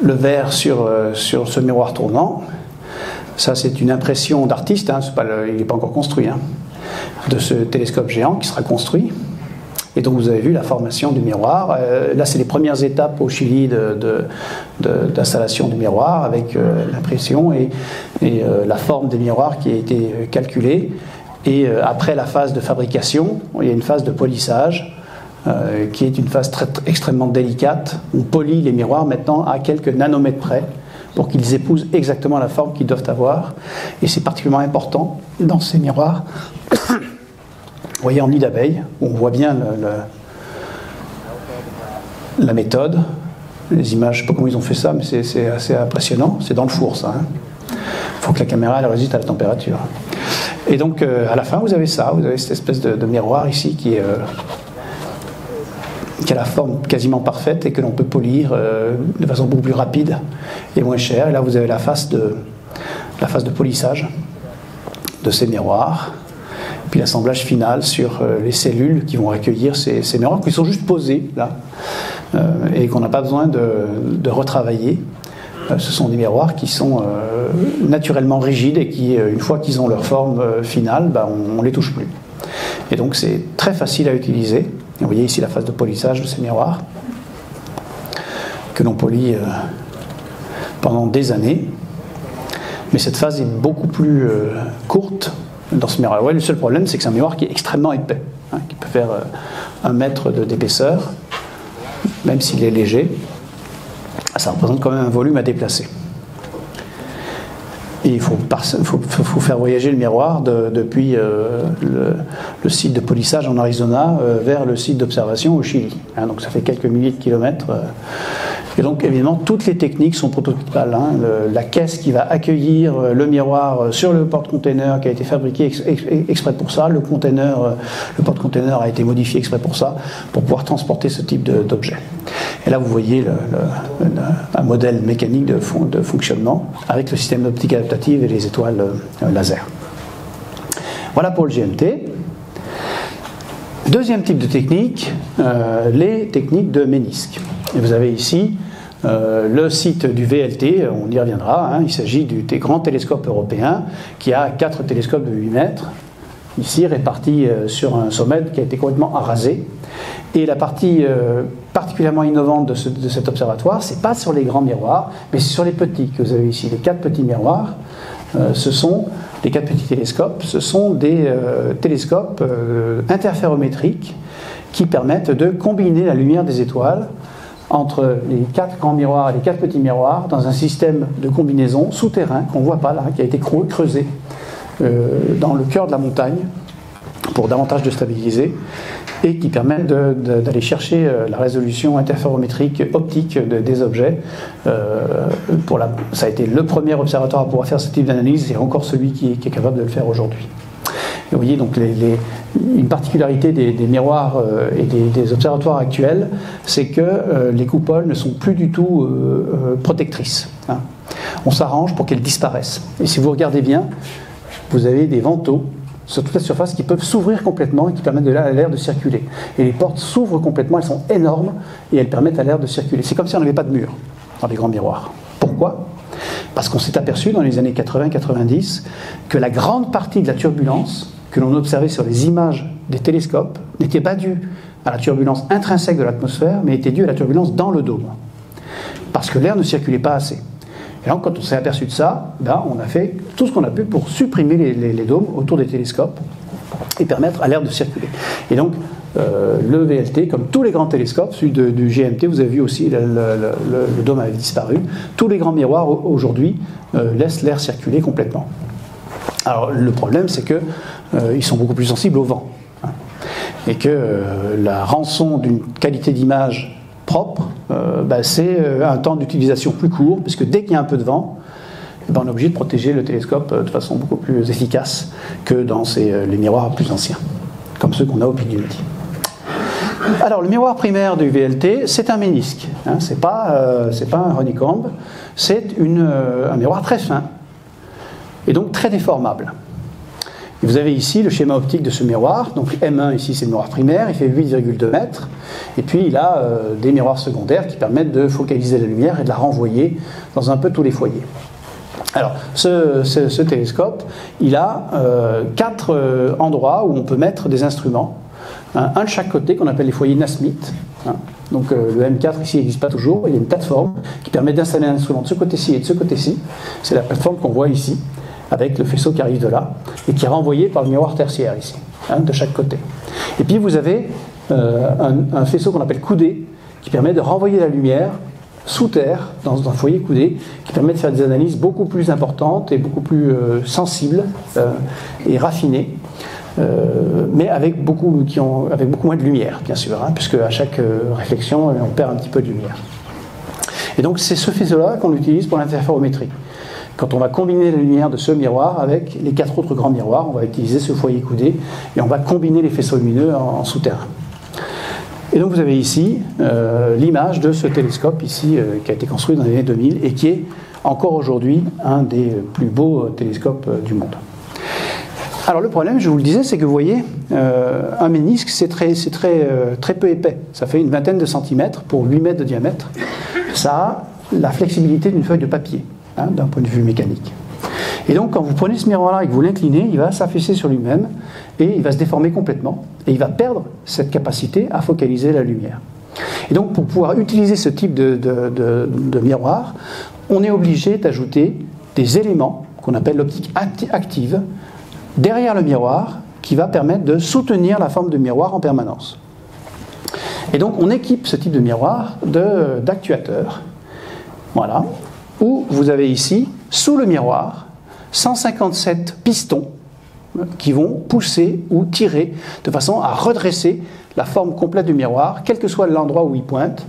le verre sur ce miroir tournant. Ça, c'est une impression d'artiste, hein, il n'est pas encore construit, hein, de ce télescope géant qui sera construit. Et donc, vous avez vu la formation du miroir. Là, c'est les premières étapes au Chili d'installation du miroir avec l'impression et la forme des miroirs qui a été calculée. Et après la phase de fabrication, il y a une phase de polissage qui est une phase extrêmement délicate. On polit les miroirs maintenant à quelques nanomètres près pour qu'ils épousent exactement la forme qu'ils doivent avoir. Et c'est particulièrement important dans ces miroirs. Vous voyez en nid d'abeille, on voit bien la méthode. Les images, je ne sais pas comment ils ont fait ça, mais c'est assez impressionnant. C'est dans le four, ça. Il faut que la caméra elle résiste à la température. Et donc, à la fin, vous avez ça. Vous avez cette espèce de miroir ici qui a la forme quasiment parfaite et que l'on peut polir de façon beaucoup plus rapide et moins chère. Et là, vous avez la phase de polissage de ces miroirs. Puis l'assemblage final sur les cellules qui vont accueillir ces miroirs qui sont juste posés là et qu'on n'a pas besoin de retravailler. Ce sont des miroirs qui sont naturellement rigides et qui, une fois qu'ils ont leur forme finale, on ne les touche plus. Et donc c'est très facile à utiliser. Et vous voyez ici la phase de polissage de ces miroirs que l'on polit pendant des années. Mais cette phase est beaucoup plus courte dans ce miroir. Ouais, le seul problème, c'est que c'est un miroir qui est extrêmement épais, hein, qui peut faire 1 mètre d'épaisseur, même s'il est léger. Ça représente quand même un volume à déplacer. Et il faut faire voyager le miroir depuis le site de polissage en Arizona vers le site d'observation au Chili. Hein, donc ça fait quelques milliers de kilomètres. Et donc évidemment, toutes les techniques sont prototypales. Hein. La caisse qui va accueillir le miroir sur le porte-container qui a été fabriqué exprès pour ça. Le porte-container a été modifié exprès pour ça, pour pouvoir transporter ce type d'objet. Et là, vous voyez un modèle mécanique de fonctionnement avec le système d'optique adaptative et les étoiles laser. Voilà pour le GMT. Deuxième type de technique, les techniques de ménisque. Et vous avez ici le site du VLT, on y reviendra. Hein, il s'agit des grands télescopes européens qui a 4 télescopes de 8 mètres, ici répartis sur un sommet qui a été complètement arasé. Et la partie particulièrement innovante de cet observatoire, c'est pas sur les grands miroirs, mais c'est sur les petits que vous avez ici. Les 4 petits miroirs, les 4 petits télescopes, ce sont des télescopes interférométriques qui permettent de combiner la lumière des étoiles entre les 4 grands miroirs et les 4 petits miroirs dans un système de combinaison souterrain qu'on ne voit pas là, qui a été creusé dans le cœur de la montagne pour davantage de stabiliser et qui permet d'aller chercher la résolution interférométrique optique des objets. Ça a été le premier observatoire à pouvoir faire ce type d'analyse et encore celui qui est capable de le faire aujourd'hui. Et vous voyez donc une particularité des miroirs et des observatoires actuels, c'est que les coupoles ne sont plus du tout protectrices. Hein. On s'arrange pour qu'elles disparaissent. Et si vous regardez bien, vous avez des vantaux sur toute la surface qui peuvent s'ouvrir complètement et qui permettent à l'air de circuler. Et les portes s'ouvrent complètement, elles sont énormes et elles permettent à l'air de circuler. C'est comme si on n'avait pas de mur dans les grands miroirs. Pourquoi ? Parce qu'on s'est aperçu dans les années 80-90 que la grande partie de la turbulence que l'on observait sur les images des télescopes n'était pas due à la turbulence intrinsèque de l'atmosphère, mais était due à la turbulence dans le dôme. Parce que l'air ne circulait pas assez. Et donc, quand on s'est aperçu de ça, on a fait tout ce qu'on a pu pour supprimer les dômes autour des télescopes et permettre à l'air de circuler. Et donc, le VLT, comme tous les grands télescopes, celui du GMT, vous avez vu aussi, le dôme avait disparu. Tous les grands miroirs, aujourd'hui, laissent l'air circuler complètement. Alors, le problème, c'est qu'ils sont beaucoup plus sensibles au vent. Hein, et que la rançon d'une qualité d'image propre, c'est un temps d'utilisation plus court, puisque dès qu'il y a un peu de vent, on est obligé de protéger le télescope de façon beaucoup plus efficace que dans les miroirs plus anciens, comme ceux qu'on a au Pic du Midi. Alors, le miroir primaire du VLT, c'est un ménisque. Hein, c'est pas un honeycomb, c'est un miroir très fin, et donc très déformable. Et vous avez ici le schéma optique de ce miroir. Donc M1 ici c'est le miroir primaire, il fait 8,2 mètres. Et puis il a des miroirs secondaires qui permettent de focaliser la lumière et de la renvoyer dans un peu tous les foyers. Alors ce télescope, il a 4 endroits où on peut mettre des instruments. Un de chaque côté qu'on appelle les foyers Nasmyth. Donc le M4 ici n'existe pas toujours, il y a une plateforme qui permet d'installer un instrument de ce côté-ci et de ce côté-ci. C'est la plateforme qu'on voit ici, avec le faisceau qui arrive de là, et qui est renvoyé par le miroir tertiaire ici, de chaque côté. Et puis vous avez un faisceau qu'on appelle coudé, qui permet de renvoyer la lumière sous terre, dans un foyer coudé, qui permet de faire des analyses beaucoup plus importantes et beaucoup plus sensibles et raffinées, mais avec beaucoup moins de lumière, bien sûr, puisque à chaque réflexion, on perd un petit peu de lumière. Et donc c'est ce faisceau-là qu'on utilise pour l'interférométrie. Quand on va combiner la lumière de ce miroir avec les 4 autres grands miroirs, on va utiliser ce foyer coudé et on va combiner les faisceaux lumineux en souterrain. Et donc vous avez ici l'image de ce télescope ici qui a été construit dans les années 2000 et qui est encore aujourd'hui un des plus beaux télescopes du monde. Alors le problème, je vous le disais, c'est que vous voyez, un ménisque c'est très peu épais. Ça fait une vingtaine de centimètres pour 8 mètres de diamètre. Ça a la flexibilité d'une feuille de papier, d'un point de vue mécanique. Et donc quand vous prenez ce miroir-là et que vous l'inclinez, il va s'affaisser sur lui-même et il va se déformer complètement et il va perdre cette capacité à focaliser la lumière. Et donc pour pouvoir utiliser ce type de miroir, on est obligé d'ajouter des éléments qu'on appelle l'optique active derrière le miroir qui va permettre de soutenir la forme de miroir en permanence. Et donc on équipe ce type de miroir d'actuateurs, voilà, où vous avez ici, sous le miroir, 157 pistons qui vont pousser ou tirer de façon à redresser la forme complète du miroir, quel que soit l'endroit où il pointe.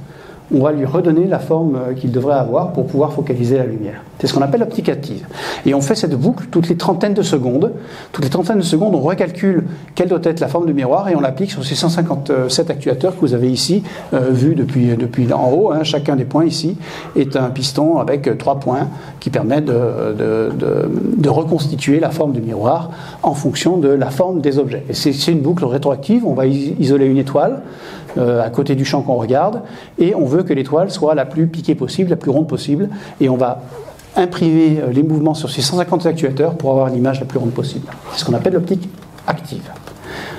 On va lui redonner la forme qu'il devrait avoir pour pouvoir focaliser la lumière. C'est ce qu'on appelle l'optique active. Et on fait cette boucle toutes les trentaines de secondes. Toutes les trentaines de secondes, on recalcule quelle doit être la forme du miroir et on l'applique sur ces 157 actuateurs que vous avez ici, vus depuis en haut. Chacun des points ici est un piston avec 3 points qui permettent de reconstituer la forme du miroir en fonction de la forme des objets. Et c'est une boucle rétroactive. On va isoler une étoile à côté du champ qu'on regarde et on veut que l'étoile soit la plus piquée possible, la plus ronde possible et on va imprimer les mouvements sur ces 150 actuateurs pour avoir l'image la plus ronde possible. C'est ce qu'on appelle l'optique active.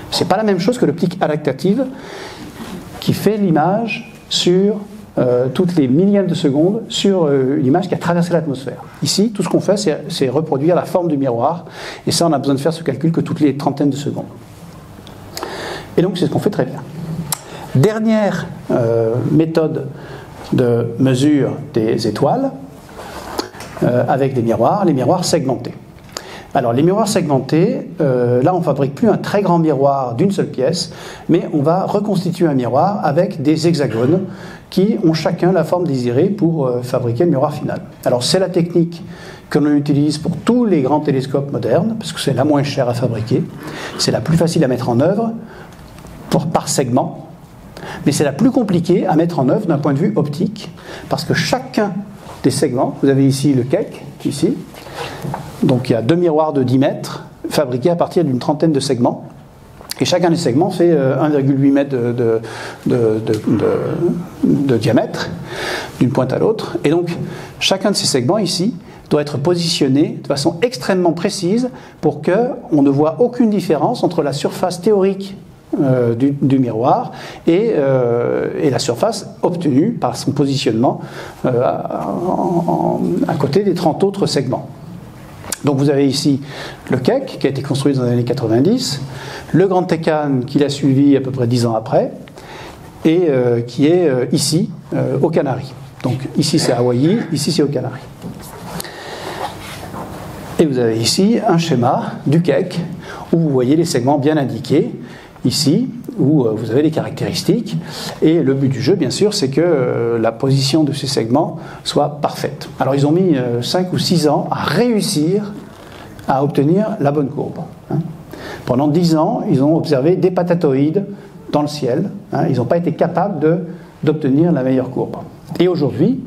C'est pas la même chose que l'optique adaptative qui fait l'image sur toutes les millièmes de seconde sur l'image qui a traversé l'atmosphère. Ici, tout ce qu'on fait, c'est reproduire la forme du miroir et ça, on a besoin de faire ce calcul que toutes les trentaines de secondes. Et donc, c'est ce qu'on fait très bien. Dernière méthode de mesure des étoiles avec des miroirs, les miroirs segmentés. Alors les miroirs segmentés, là on ne fabrique plus un très grand miroir d'une seule pièce, mais on va reconstituer un miroir avec des hexagones qui ont chacun la forme désirée pour fabriquer le miroir final. Alors c'est la technique que l'on utilise pour tous les grands télescopes modernes, parce que c'est la moins chère à fabriquer, c'est la plus facile à mettre en œuvre par segment, mais c'est la plus compliquée à mettre en œuvre d'un point de vue optique, parce que chacun des segments, vous avez ici le Keck, ici, donc il y a 2 miroirs de 10 mètres, fabriqués à partir d'une trentaine de segments, et chacun des segments fait 1,8 mètre de diamètre, d'une pointe à l'autre, et donc chacun de ces segments ici doit être positionné de façon extrêmement précise pour qu'on ne voit aucune différence entre la surface théorique du miroir et la surface obtenue par son positionnement à côté des 30 autres segments. Donc vous avez ici le Keck qui a été construit dans les années 90, le Grand Tecan qui l'a suivi à peu près 10 ans après et qui est ici aux Canaries. Donc ici c'est Hawaï, ici c'est aux Canaries. Et vous avez ici un schéma du Keck où vous voyez les segments bien indiqués ici, où vous avez les caractéristiques, et le but du jeu, bien sûr, c'est que la position de ces segments soit parfaite. Alors ils ont mis 5 ou 6 ans à réussir à obtenir la bonne courbe. Pendant 10 ans, ils ont observé des patatoïdes dans le ciel, ils n'ont pas été capables d'obtenir la meilleure courbe. Et aujourd'hui,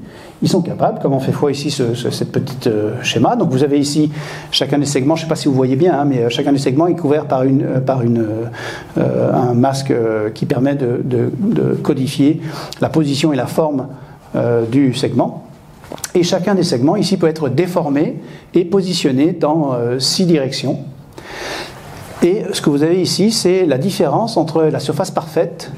ils sont capables, comme on fait fois ici cette petite schéma. Donc vous avez ici chacun des segments, je ne sais pas si vous voyez bien, hein, mais chacun des segments est couvert par un masque qui permet de codifier la position et la forme du segment. Et chacun des segments ici peut être déformé et positionné dans 6 directions. Et ce que vous avez ici, c'est la différence entre la surface parfaite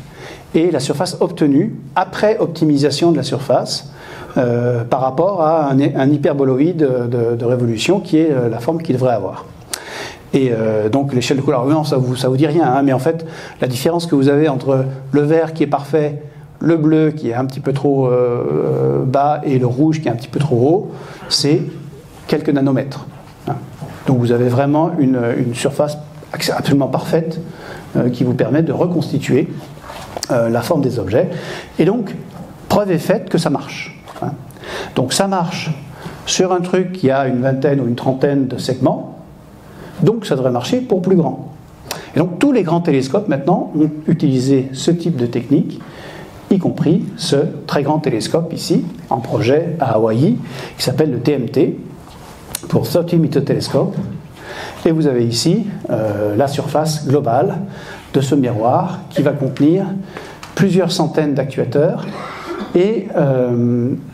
et la surface obtenue après optimisation de la surface par rapport à un hyperboloïde de révolution qui est la forme qu'il devrait avoir. Et donc l'échelle de couleur, non, ça vous dit rien, hein, mais en fait, la différence que vous avez entre le vert qui est parfait, le bleu qui est un petit peu trop bas et le rouge qui est un petit peu trop haut, c'est quelques nanomètres. Hein. Donc vous avez vraiment une surface absolument parfaite qui vous permet de reconstituer la forme des objets. Et donc, preuve est faite que ça marche. Hein. Donc ça marche sur un truc qui a une vingtaine ou une trentaine de segments, donc ça devrait marcher pour plus grand. Et donc tous les grands télescopes maintenant ont utilisé ce type de technique, y compris ce très grand télescope ici, en projet à Hawaï, qui s'appelle le TMT, pour 30 Meter Telescope. Et vous avez ici la surface globale de ce miroir qui va contenir plusieurs centaines d'actuateurs et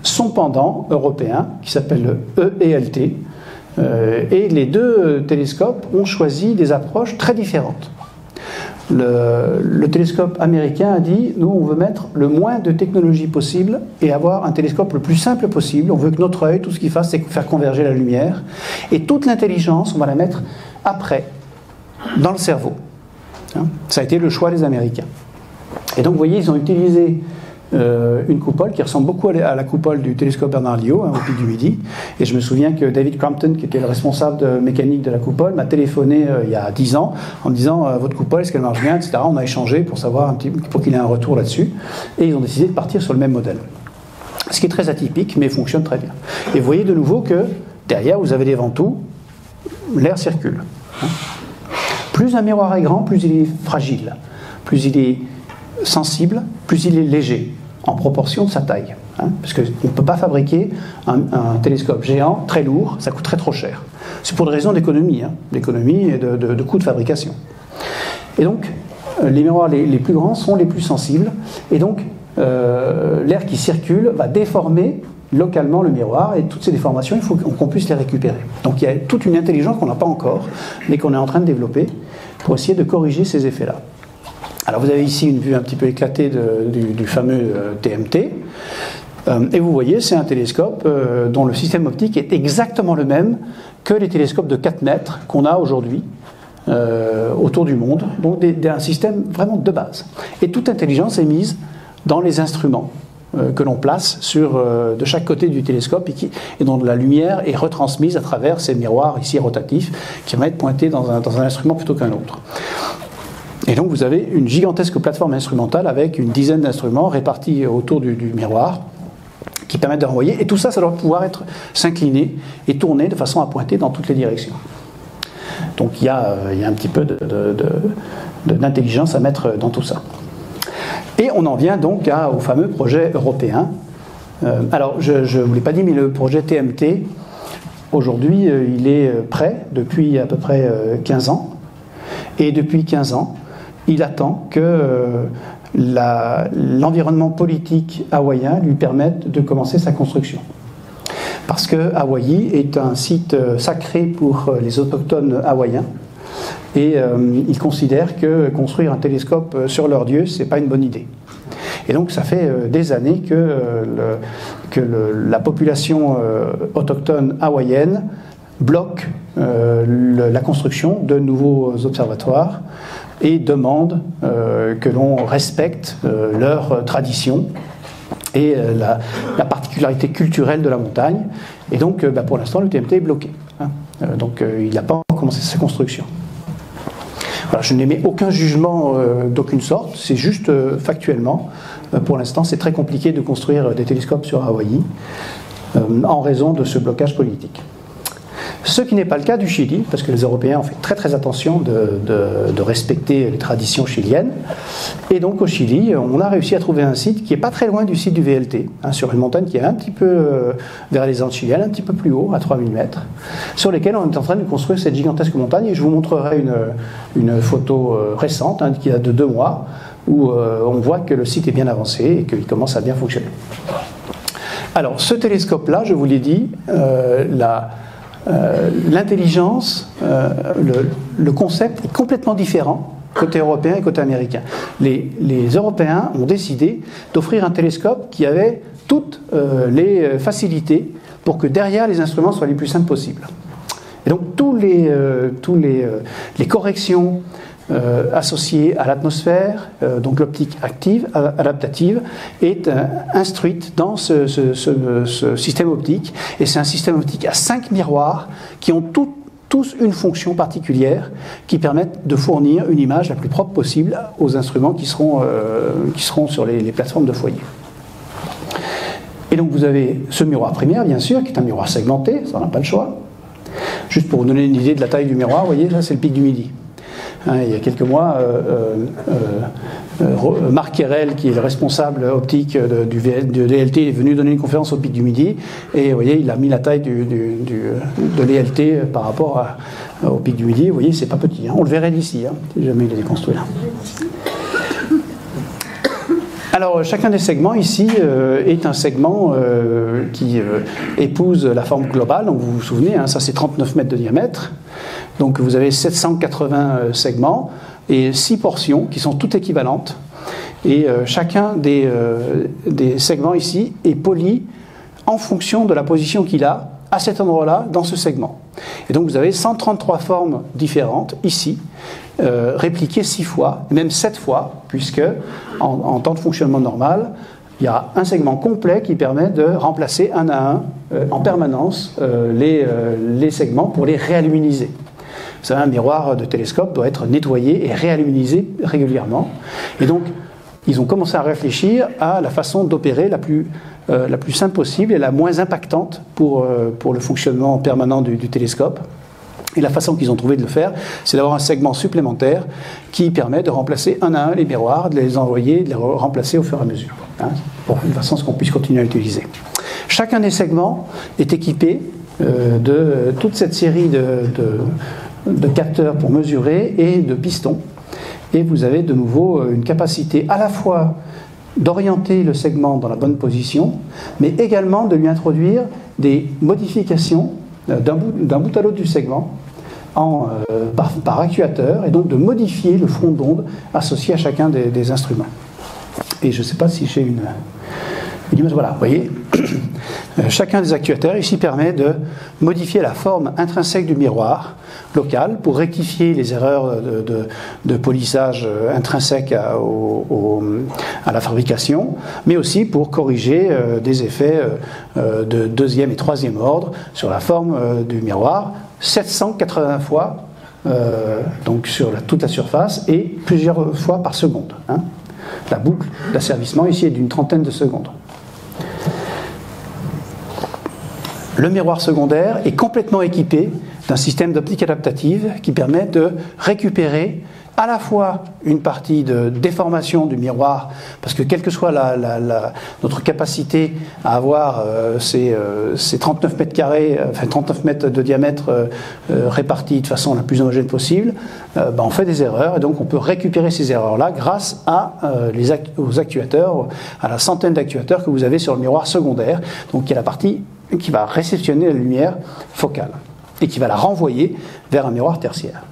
son pendant européen qui s'appelle le EELT. Et les deux télescopes ont choisi des approches très différentes. Le télescope américain a dit, nous on veut mettre le moins de technologie possible et avoir un télescope le plus simple possible. On veut que notre œil, tout ce qu'il fasse, c'est faire converger la lumière. Et toute l'intelligence, on va la mettre après, dans le cerveau. Hein, ça a été le choix des Américains. Et donc vous voyez, ils ont utilisé une coupole qui ressemble beaucoup à la coupole du télescope Bernard-Lyot, hein, au Pic du Midi. Et je me souviens que David Crampton, qui était le responsable de mécanique de la coupole, m'a téléphoné il y a 10 ans en me disant votre coupole, est-ce qu'elle marche bien, etc. On a échangé pour savoir pour qu'il ait un retour là-dessus. Et ils ont décidé de partir sur le même modèle. Ce qui est très atypique, mais fonctionne très bien. Et vous voyez de nouveau que derrière, vous avez des ventouls, l'air circule. Hein. Plus un miroir est grand, plus il est fragile, plus il est sensible, plus il est léger, en proportion de sa taille. Hein, parce qu'on ne peut pas fabriquer un télescope géant, très lourd, ça coûterait trop cher. C'est pour des raisons d'économie, hein, d'économie et de coût de fabrication. Et donc, les miroirs les plus grands sont les plus sensibles, et donc l'air qui circule va déformer localement le miroir, et toutes ces déformations, il faut qu'on puisse les récupérer. Donc il y a toute une intelligence qu'on n'a pas encore, mais qu'on est en train de développer pour essayer de corriger ces effets-là. Alors vous avez ici une vue un petit peu éclatée du fameux TMT, et vous voyez, c'est un télescope dont le système optique est exactement le même que les télescopes de 4 mètres qu'on a aujourd'hui autour du monde, donc un système vraiment de base. Et toute intelligence est mise dans les instruments que l'on place de chaque côté du télescope et dont la lumière est retransmise à travers ces miroirs ici rotatifs qui vont être pointés dans un instrument plutôt qu'un autre. Et donc vous avez une gigantesque plateforme instrumentale avec une dizaine d'instruments répartis autour du miroir qui permettent de renvoyer. Et tout ça, ça doit pouvoir s'incliner et tourner de façon à pointer dans toutes les directions. Donc il y a un petit peu d'intelligence à mettre dans tout ça. Et on en vient donc au fameux projet européen. Alors je ne vous l'ai pas dit, mais le projet TMT, aujourd'hui, il est prêt depuis à peu près 15 ans. Et depuis 15 ans, il attend que l'environnement politique hawaïen lui permette de commencer sa construction. Parce que Hawaï est un site sacré pour les autochtones hawaïens. Et ils considèrent que construire un télescope sur leur dieu, ce n'est pas une bonne idée. Et donc ça fait des années que la population autochtone hawaïenne bloque la construction de nouveaux observatoires et demande que l'on respecte leurs traditions et la particularité culturelle de la montagne. Et donc pour l'instant le TMT est bloqué. Hein. Donc il n'a pas commencé sa construction. Voilà, je n'émets aucun jugement d'aucune sorte, c'est juste factuellement. Pour l'instant, c'est très compliqué de construire des télescopes sur Hawaï en raison de ce blocage politique. Ce qui n'est pas le cas du Chili, parce que les Européens ont fait très très attention de respecter les traditions chiliennes. Et donc au Chili, on a réussi à trouver un site qui n'est pas très loin du site du VLT, hein, sur une montagne qui est un petit peu vers les Andes chiliennes, un petit peu plus haut, à 3000 mètres, sur lesquels on est en train de construire cette gigantesque montagne. Et je vous montrerai une photo récente, hein, qui date de 2 mois, où on voit que le site est bien avancé et qu'il commence à bien fonctionner. Alors, ce télescope-là, je vous l'ai dit, l'intelligence, le concept est complètement différent côté européen et côté américain. Les Européens ont décidé d'offrir un télescope qui avait toutes les facilités pour que derrière les instruments soient les plus simples possibles. Et donc, tous les corrections associée à l'atmosphère, donc l'optique active, adaptative, est instruite dans ce système optique. Et c'est un système optique à 5 miroirs qui ont tous une fonction particulière qui permettent de fournir une image la plus propre possible aux instruments qui seront sur les plateformes de foyer. Et donc vous avez ce miroir primaire, bien sûr, qui est un miroir segmenté, ça on n'a pas le choix. Juste pour vous donner une idée de la taille du miroir, vous voyez, là c'est le pic du Midi. Il y a quelques mois, Marc Kerel, qui est le responsable optique de l'ELT, est venu donner une conférence au Pic du Midi. Et vous voyez, il a mis la taille de l'ELT par rapport au Pic du Midi. Vous voyez, c'est pas petit. Hein. On le verrait d'ici, hein, si jamais il est construit là. Alors, chacun des segments ici est un segment qui épouse la forme globale. Donc, vous vous souvenez, hein, ça c'est 39 mètres de diamètre. Donc, vous avez 780 segments et 6 portions qui sont toutes équivalentes. Et chacun des segments ici est poli en fonction de la position qu'il a à cet endroit-là dans ce segment. Et donc, vous avez 133 formes différentes ici, répliquées 6 fois, et même 7 fois, puisque en temps de fonctionnement normal, il y a un segment complet qui permet de remplacer un à un en permanence les segments pour les réaluminiser. Vous savez, un miroir de télescope doit être nettoyé et réaluminisé régulièrement. Et donc, ils ont commencé à réfléchir à la façon d'opérer la plus simple possible et la moins impactante pour le fonctionnement permanent du télescope. Et la façon qu'ils ont trouvé de le faire, c'est d'avoir un segment supplémentaire qui permet de remplacer un à un les miroirs, de les envoyer, de les remplacer au fur et à mesure, hein, pour une façon qu'on puisse continuer à l'utiliser. Chacun des segments est équipé de toute cette série de capteurs pour mesurer et de pistons. Et vous avez de nouveau une capacité à la fois d'orienter le segment dans la bonne position, mais également de lui introduire des modifications d'un bout à l'autre du segment par actuateur, et donc de modifier le front d'onde associé à chacun des instruments. Et je ne sais pas si j'ai une image. Voilà, vous voyez, chacun des actuateurs ici permet de modifier la forme intrinsèque du miroir local pour rectifier les erreurs de polissage intrinsèques à la fabrication, mais aussi pour corriger des effets de deuxième et troisième ordre sur la forme du miroir, 780 fois donc sur toute la surface et plusieurs fois par seconde. Hein. La boucle d'asservissement ici est d'une trentaine de secondes. Le miroir secondaire est complètement équipé d'un système d'optique adaptative qui permet de récupérer à la fois une partie de déformation du miroir, parce que quelle que soit notre capacité à avoir ces 39 mètres carrés, enfin 39 mètres de diamètre répartis de façon la plus homogène possible, on fait des erreurs, et donc on peut récupérer ces erreurs-là grâce aux actuateurs, à la centaine d'actuateurs que vous avez sur le miroir secondaire, donc qui est la partie qui va réceptionner la lumière focale et qui va la renvoyer vers un miroir tertiaire.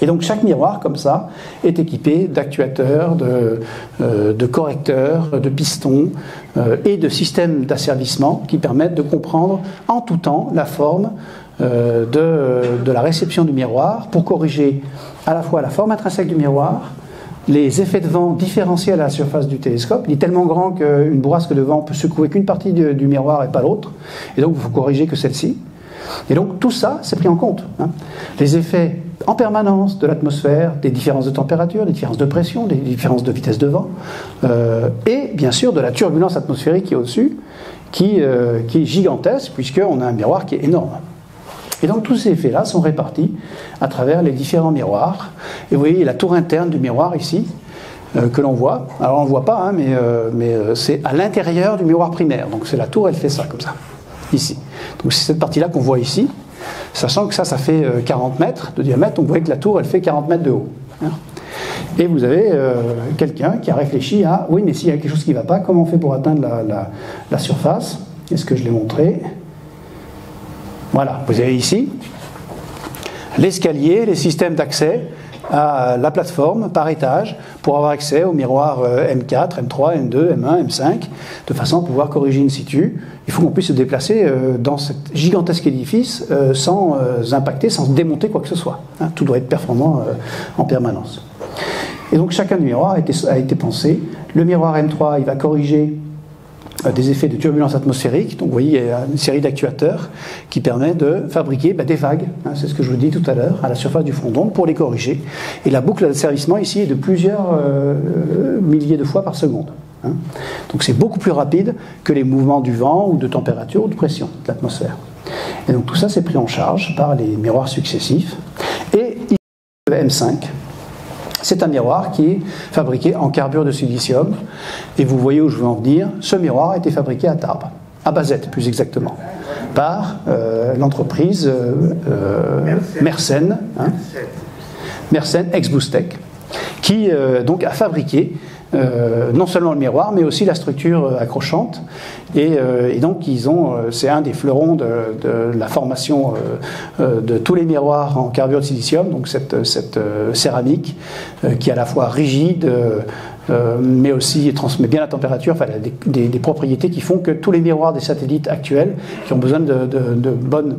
Et donc chaque miroir, comme ça, est équipé d'actuateurs, de correcteurs, de pistons et de systèmes d'asservissement qui permettent de comprendre en tout temps la forme de la réception du miroir pour corriger à la fois la forme intrinsèque du miroir, les effets de vent différenciés à la surface du télescope. Il est tellement grand qu'une bourrasque de vent peut secouer qu'une partie du miroir et pas l'autre, et donc il faut corriger que celle-ci. Et donc tout ça, c'est pris en compte. Hein. Les effets en permanence de l'atmosphère, des différences de température, des différences de pression, des différences de vitesse de vent, et bien sûr de la turbulence atmosphérique qui est au-dessus, qui est gigantesque, puisqu'on a un miroir qui est énorme. Et donc tous ces effets-là sont répartis à travers les différents miroirs. Et vous voyez la tour interne du miroir ici, que l'on voit. Alors on ne le voit pas, hein, mais c'est à l'intérieur du miroir primaire. Donc c'est la tour, elle fait ça, comme ça, ici. Donc c'est cette partie-là qu'on voit ici, sachant que ça fait 40 mètres de diamètre. Donc vous voyez que la tour, elle fait 40 mètres de haut. Hein. Et vous avez quelqu'un qui a réfléchi à, oui, mais s'il y a quelque chose qui ne va pas, comment on fait pour atteindre la surface? Est-ce que je l'ai montré? Voilà, vous avez ici l'escalier, les systèmes d'accès à la plateforme par étage pour avoir accès aux miroirs M4, M3, M2, M1, M5, de façon à pouvoir corriger in situ. Il faut qu'on puisse se déplacer dans cet gigantesque édifice sans impacter, sans démonter quoi que ce soit. Hein, tout doit être performant en permanence. Et donc chacun des miroirs a été pensé. Le miroir M3, il va corriger des effets de turbulence atmosphérique. Donc vous voyez, il y a une série d'actuateurs qui permet de fabriquer des vagues, hein, c'est ce que je vous dis tout à l'heure, à la surface du front d'onde pour les corriger. Et la boucle d'asservissement ici est de plusieurs milliers de fois par seconde. Hein. Donc c'est beaucoup plus rapide que les mouvements du vent ou de température ou de pression de l'atmosphère. Et donc tout ça c'est pris en charge par les miroirs successifs. Et ici, le M5, c'est un miroir qui est fabriqué en carbure de silicium. Et vous voyez où je veux en venir. Ce miroir a été fabriqué à Tarbes, à Bazette plus exactement, par l'entreprise Mersenne, hein, Mersenne ex-Boostech, qui donc a fabriqué non seulement le miroir, mais aussi la structure accrochante. Et donc, c'est un des fleurons de la formation de tous les miroirs en carbure de silicium, donc cette céramique qui est à la fois rigide, mais aussi transmet bien la température, enfin, des propriétés qui font que tous les miroirs des satellites actuels, qui ont besoin de bonnes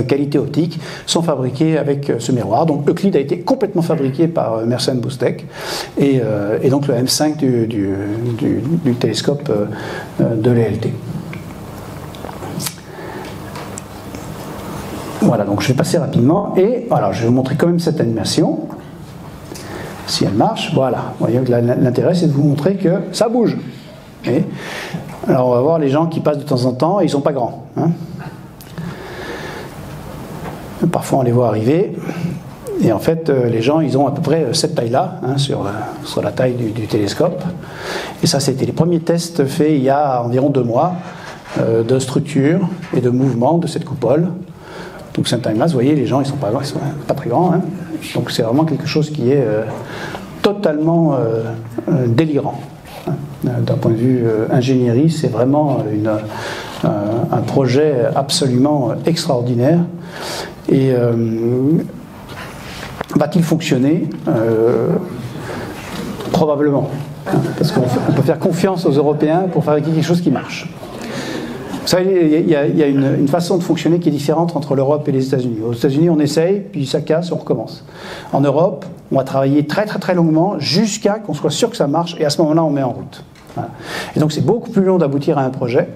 qualité optique, sont fabriqués avec ce miroir. Donc Euclide a été complètement fabriqué par Mersenne Boostech et donc le M5 du télescope de l'ELT. Voilà, donc je vais passer rapidement et voilà, je vais vous montrer quand même cette animation. Si elle marche, voilà. Vous voyez que l'intérêt c'est de vous montrer que ça bouge. Et alors on va voir les gens qui passent de temps en temps et ils ne sont pas grands. Hein. Parfois on les voit arriver et en fait les gens ils ont à peu près cette taille là, hein, sur la taille du télescope, et ça c'était les premiers tests faits il y a environ 2 mois de structure et de mouvement de cette coupole. Donc cette taille là, vous voyez, les gens ils sont pas très grands, hein. Donc c'est vraiment quelque chose qui est totalement délirant, hein. D'un point de vue ingénierie, c'est vraiment un projet absolument extraordinaire. Et va-t-il fonctionner? Probablement, hein, parce qu'on peut faire confiance aux Européens pour fabriquer quelque chose qui marche. Vous savez, il y a une façon de fonctionner qui est différente entre l'Europe et les États-Unis. Aux États-Unis, on essaye, puis ça casse, on recommence. En Europe, on va travailler très très très longuement jusqu'à qu'on soit sûr que ça marche, et à ce moment-là, on met en route. Voilà. Et donc c'est beaucoup plus long d'aboutir à un projet,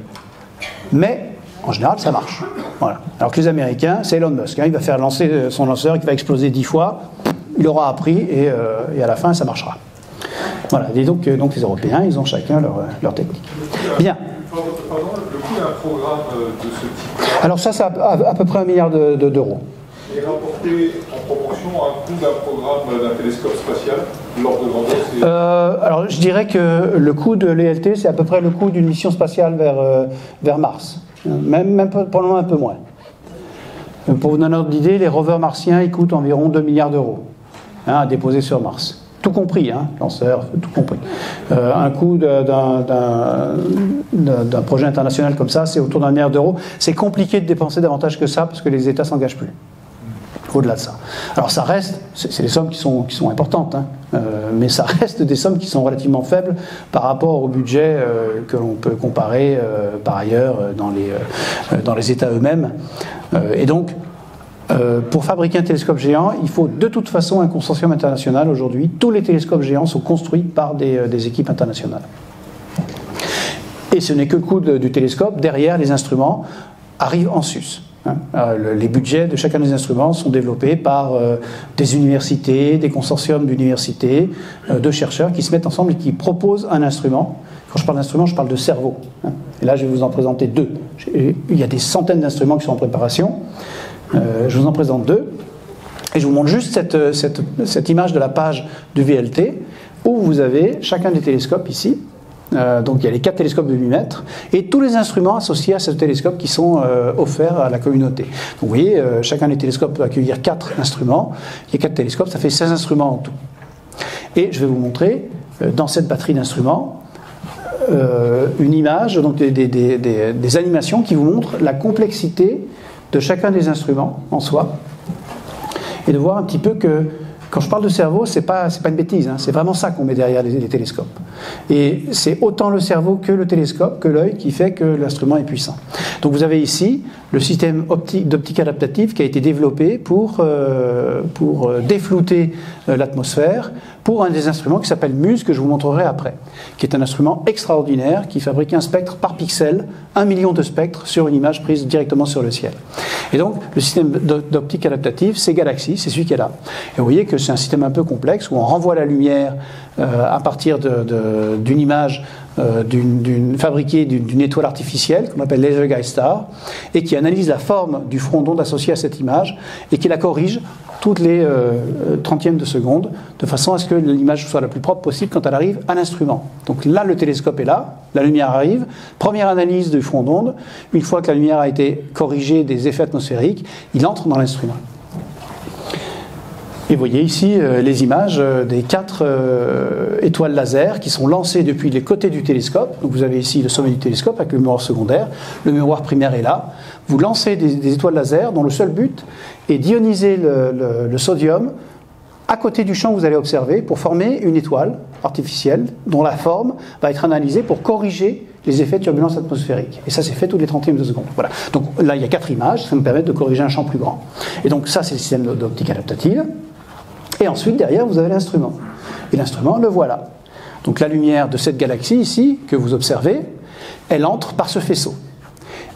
mais en général, ça marche. Voilà. Alors que les Américains, c'est Elon Musk. Hein, il va faire lancer son lanceur qui va exploser 10 fois. Il aura appris et à la fin, ça marchera. Voilà. Et donc les Européens, ils ont chacun leur technique. Bien.
Pardon, le coût d'un programme de ce type.
Alors ça à peu près 1 milliard d'euros.
Et rapporté en proportion à un coût d'un programme d'un télescope spatial, l'ordre de grandeur,
alors je dirais que le coût de l'ELT, c'est à peu près le coût d'une mission spatiale vers Mars. Même pour le moment un peu moins. Pour vous donner un ordre d'idée, les rovers martiens ils coûtent environ 2 milliards d'euros, hein, à déposer sur Mars. Tout compris, hein, lanceur, tout compris. Un coût d'un projet international comme ça, c'est autour d'1 milliard d'euros. C'est compliqué de dépenser davantage que ça parce que les États ne s'engagent plus. Au-delà de ça. Alors ça reste, c'est des sommes qui sont importantes, hein, mais ça reste des sommes qui sont relativement faibles par rapport au budget que l'on peut comparer par ailleurs dans les États eux-mêmes. Et donc, pour fabriquer un télescope géant, il faut de toute façon un consortium international aujourd'hui. Tous les télescopes géants sont construits par des équipes internationales. Et ce n'est que le coût du télescope. Derrière, les instruments arrivent en sus. Les budgets de chacun des instruments sont développés par des universités, des consortiums d'universités, de chercheurs qui se mettent ensemble et qui proposent un instrument. Quand je parle d'instrument, je parle de cerveau. Et là, je vais vous en présenter 2. Il y a des centaines d'instruments qui sont en préparation. Je vous en présente deux. Et je vous montre juste cette image de la page du VLT, où vous avez chacun des télescopes ici. Donc il y a les 4 télescopes de 8 mètres et tous les instruments associés à ce télescope qui sont offerts à la communauté. Donc vous voyez, chacun des télescopes peut accueillir 4 instruments. Il y a 4 télescopes, ça fait 16 instruments en tout. Et je vais vous montrer dans cette batterie d'instruments une image, donc des animations qui vous montrent la complexité de chacun des instruments en soi. Et de voir un petit peu que quand je parle de cerveau, c'est pas une bêtise, hein, c'est vraiment ça qu'on met derrière les télescopes. Et c'est autant le cerveau que le télescope, que l'œil, qui fait que l'instrument est puissant. Donc vous avez ici le système d'optique adaptative qui a été développé pour déflouter l'atmosphère pour un des instruments qui s'appelle MUSE, que je vous montrerai après, qui est un instrument extraordinaire qui fabrique un spectre par pixel, 1 million de spectres sur une image prise directement sur le ciel. Et donc le système d'optique adaptative, c'est Galaxy, c'est celui qui est là. Et vous voyez que c'est un système un peu complexe où on renvoie la lumière à partir d'une image fabriquée d'une étoile artificielle qu'on appelle Laser Guide Star et qui analyse la forme du front d'onde associé à cette image et qui la corrige toutes les 30e de seconde de façon à ce que l'image soit la plus propre possible quand elle arrive à l'instrument. Donc là, le télescope est là, la lumière arrive, première analyse du front d'onde, une fois que la lumière a été corrigée des effets atmosphériques, il entre dans l'instrument. Et vous voyez ici les images des 4 étoiles laser qui sont lancées depuis les côtés du télescope. Donc vous avez ici le sommet du télescope avec le miroir secondaire. Le miroir primaire est là. Vous lancez des étoiles laser dont le seul but est d'ioniser le sodium à côté du champ que vous allez observer pour former une étoile artificielle dont la forme va être analysée pour corriger les effets de turbulence atmosphérique. Et ça, c'est fait toutes les 30e de seconde. Voilà. Donc là, il y a 4 images, ça me permet de corriger un champ plus grand. Et donc ça, c'est le système d'optique adaptative. Et ensuite, derrière, vous avez l'instrument. Et l'instrument, le voilà. Donc la lumière de cette galaxie ici, que vous observez, elle entre par ce faisceau.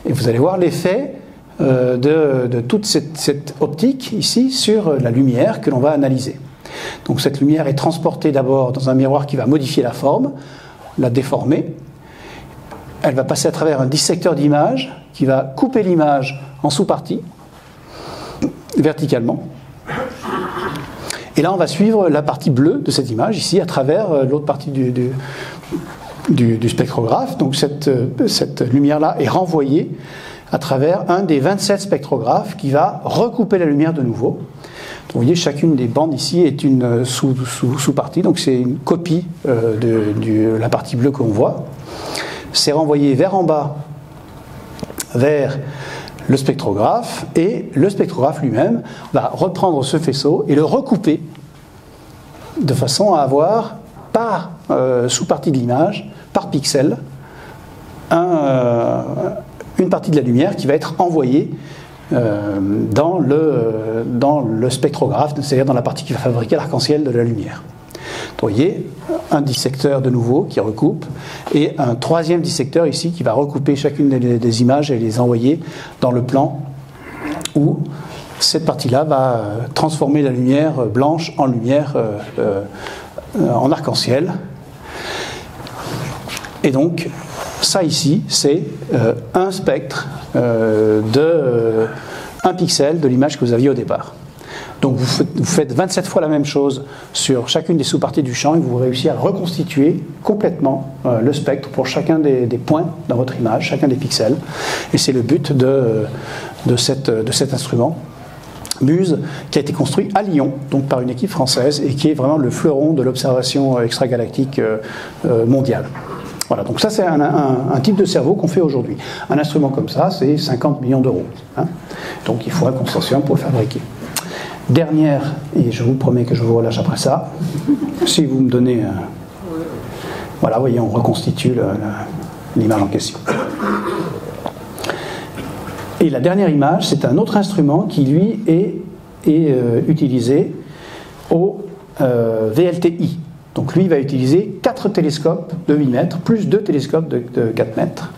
Et vous allez voir l'effet de toute cette optique ici sur la lumière que l'on va analyser. Donc cette lumière est transportée d'abord dans un miroir qui va modifier la forme, la déformer. Elle va passer à travers un dissecteur d'image qui va couper l'image en sous-parties, verticalement. Et là, on va suivre la partie bleue de cette image, ici, à travers l'autre partie du spectrographe. Donc cette lumière-là est renvoyée à travers un des 27 spectrographes qui va recouper la lumière de nouveau. Donc, vous voyez, chacune des bandes ici est une sous-partie, donc c'est une copie de la partie bleue qu'on voit. C'est renvoyé vers en bas, vers le spectrographe, et le spectrographe lui-même va reprendre ce faisceau et le recouper de façon à avoir par sous-partie de l'image, par pixel, une partie de la lumière qui va être envoyée dans le spectrographe, c'est-à-dire dans la partie qui va fabriquer l'arc-en-ciel de la lumière. Donc, vous voyez, un dissecteur de nouveau qui recoupe et un troisième dissecteur ici qui va recouper chacune des images et les envoyer dans le plan où cette partie-là va transformer la lumière blanche en lumière en arc-en-ciel. Et donc, ça ici, c'est un spectre de 1 pixel de l'image que vous aviez au départ. Donc vous faites 27 fois la même chose sur chacune des sous-parties du champ et vous réussissez à reconstituer complètement le spectre pour chacun des points dans votre image, chacun des pixels. Et c'est le but de cet instrument, MUSE, qui a été construit à Lyon, donc par une équipe française, et qui est vraiment le fleuron de l'observation extragalactique mondiale. Voilà, donc ça c'est un type de cerveau qu'on fait aujourd'hui. Un instrument comme ça, c'est 50 millions d'euros. Hein. Donc il faut un consortium pour le fabriquer. Dernière, et je vous promets que je vous relâche après ça, si vous me donnez... voilà, vous voyez, on reconstitue l'image en question. Et la dernière image, c'est un autre instrument qui, lui, est utilisé au VLTI. Donc lui, il va utiliser 4 télescopes de 8 mètres, plus 2 télescopes de 4 mètres.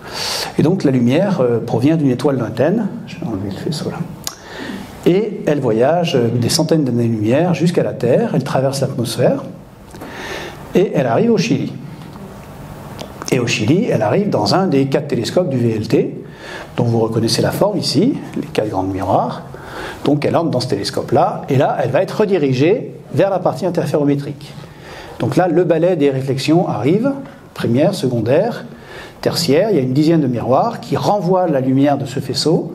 Et donc la lumière provient d'une étoile lointaine. Je vais enlever le faisceau là. Et elle voyage des centaines d'années-lumière jusqu'à la Terre, elle traverse l'atmosphère, et elle arrive au Chili. Et au Chili, elle arrive dans un des 4 télescopes du VLT, dont vous reconnaissez la forme ici, les 4 grands miroirs. Donc elle entre dans ce télescope-là, et là, elle va être redirigée vers la partie interférométrique. Donc là, le balai des réflexions arrive, première, secondaire, tertiaire, il y a une dizaine de miroirs qui renvoient la lumière de ce faisceau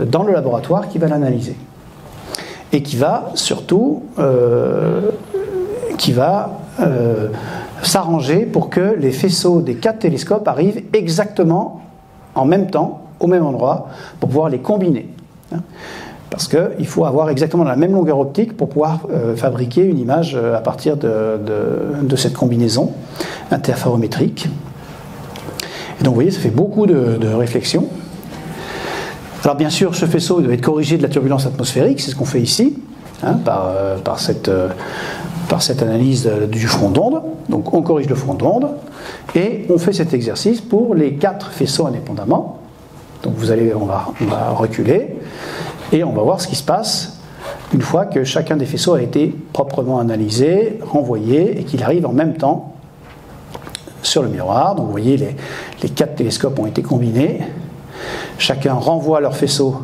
dans le laboratoire qui va l'analyser. Et qui va surtout s'arranger pour que les faisceaux des 4 télescopes arrivent exactement en même temps, au même endroit, pour pouvoir les combiner. Parce qu'il faut avoir exactement la même longueur optique pour pouvoir fabriquer une image à partir de cette combinaison interférométrique. Et donc vous voyez, ça fait beaucoup de réflexions. Alors bien sûr, ce faisceau doit être corrigé de la turbulence atmosphérique, c'est ce qu'on fait ici, par cette analyse du front d'onde. Donc on corrige le front d'onde, et on fait cet exercice pour les 4 faisceaux indépendamment. Donc on va reculer, et on va voir ce qui se passe une fois que chacun des faisceaux a été proprement analysé, renvoyé, et qu'il arrive en même temps sur le miroir. Donc vous voyez, les 4 télescopes ont été combinés. Chacun renvoie leur faisceau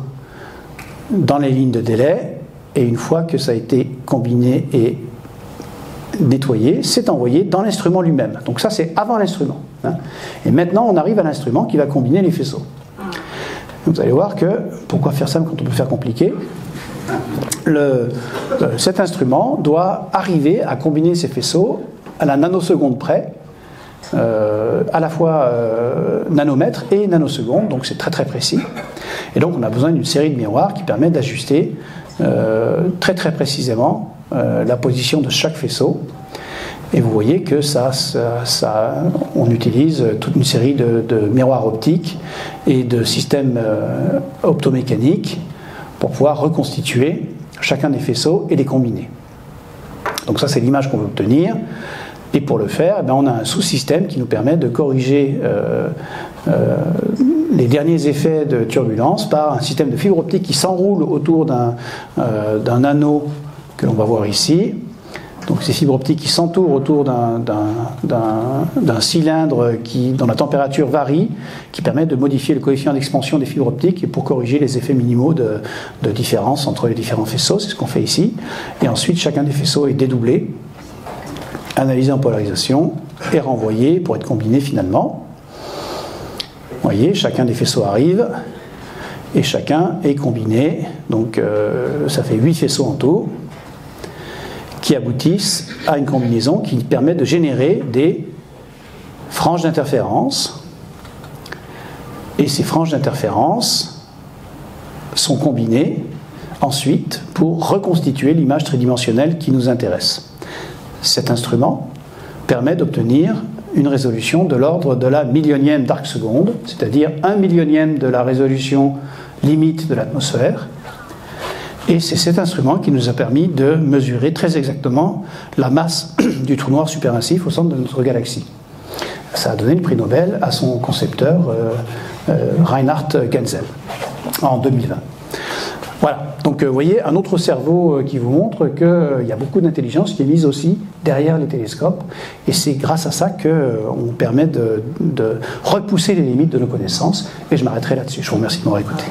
dans les lignes de délai, et une fois que ça a été combiné et nettoyé, c'est envoyé dans l'instrument lui-même. Donc ça, c'est avant l'instrument. Et maintenant, on arrive à l'instrument qui va combiner les faisceaux. Vous allez voir que, pourquoi faire simple quand on peut faire compliqué, cet instrument doit arriver à combiner ces faisceaux à la nanoseconde près, à la fois nanomètres et nanosecondes, donc c'est très très précis. Et donc on a besoin d'une série de miroirs qui permettent d'ajuster très très précisément la position de chaque faisceau. Et vous voyez que on utilise toute une série de miroirs optiques et de systèmes optomécaniques pour pouvoir reconstituer chacun des faisceaux et les combiner. Donc ça, c'est l'image qu'on veut obtenir. Et pour le faire, on a un sous-système qui nous permet de corriger les derniers effets de turbulence par un système de fibre optique qui s'enroule autour d'un anneau que l'on va voir ici. Donc ces fibres optiques qui s'entourent autour d'un cylindre dont la température varie, qui permet de modifier le coefficient d'expansion des fibres optiques et pour corriger les effets minimaux de différence entre les différents faisceaux. C'est ce qu'on fait ici. Et ensuite, chacun des faisceaux est dédoublé, analysé en polarisation et renvoyé pour être combiné finalement. Vous voyez, chacun des faisceaux arrive et chacun est combiné. Donc ça fait 8 faisceaux en tout qui aboutissent à une combinaison qui permet de générer des franges d'interférence. Et ces franges d'interférence sont combinées ensuite pour reconstituer l'image tridimensionnelle qui nous intéresse. Cet instrument permet d'obtenir une résolution de l'ordre de la millionième d'arc seconde, c'est-à-dire 1/1000e de la résolution limite de l'atmosphère. Et c'est cet instrument qui nous a permis de mesurer très exactement la masse du trou noir supermassif au centre de notre galaxie. Ça a donné le prix Nobel à son concepteur Reinhard Genzel en 2020. Voilà, donc vous voyez un autre cerveau qui vous montre qu'il y a beaucoup d'intelligence qui est mise aussi derrière les télescopes, et c'est grâce à ça qu'on permet de repousser les limites de nos connaissances, et je m'arrêterai là-dessus. Je vous remercie de m'avoir écouté.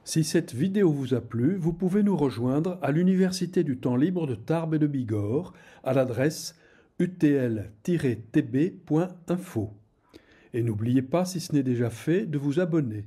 Si cette vidéo vous a plu, vous pouvez nous rejoindre à l'Université du temps libre de Tarbes et de Bigorre à l'adresse utl-tb.info. Et n'oubliez pas, si ce n'est déjà fait, de vous abonner.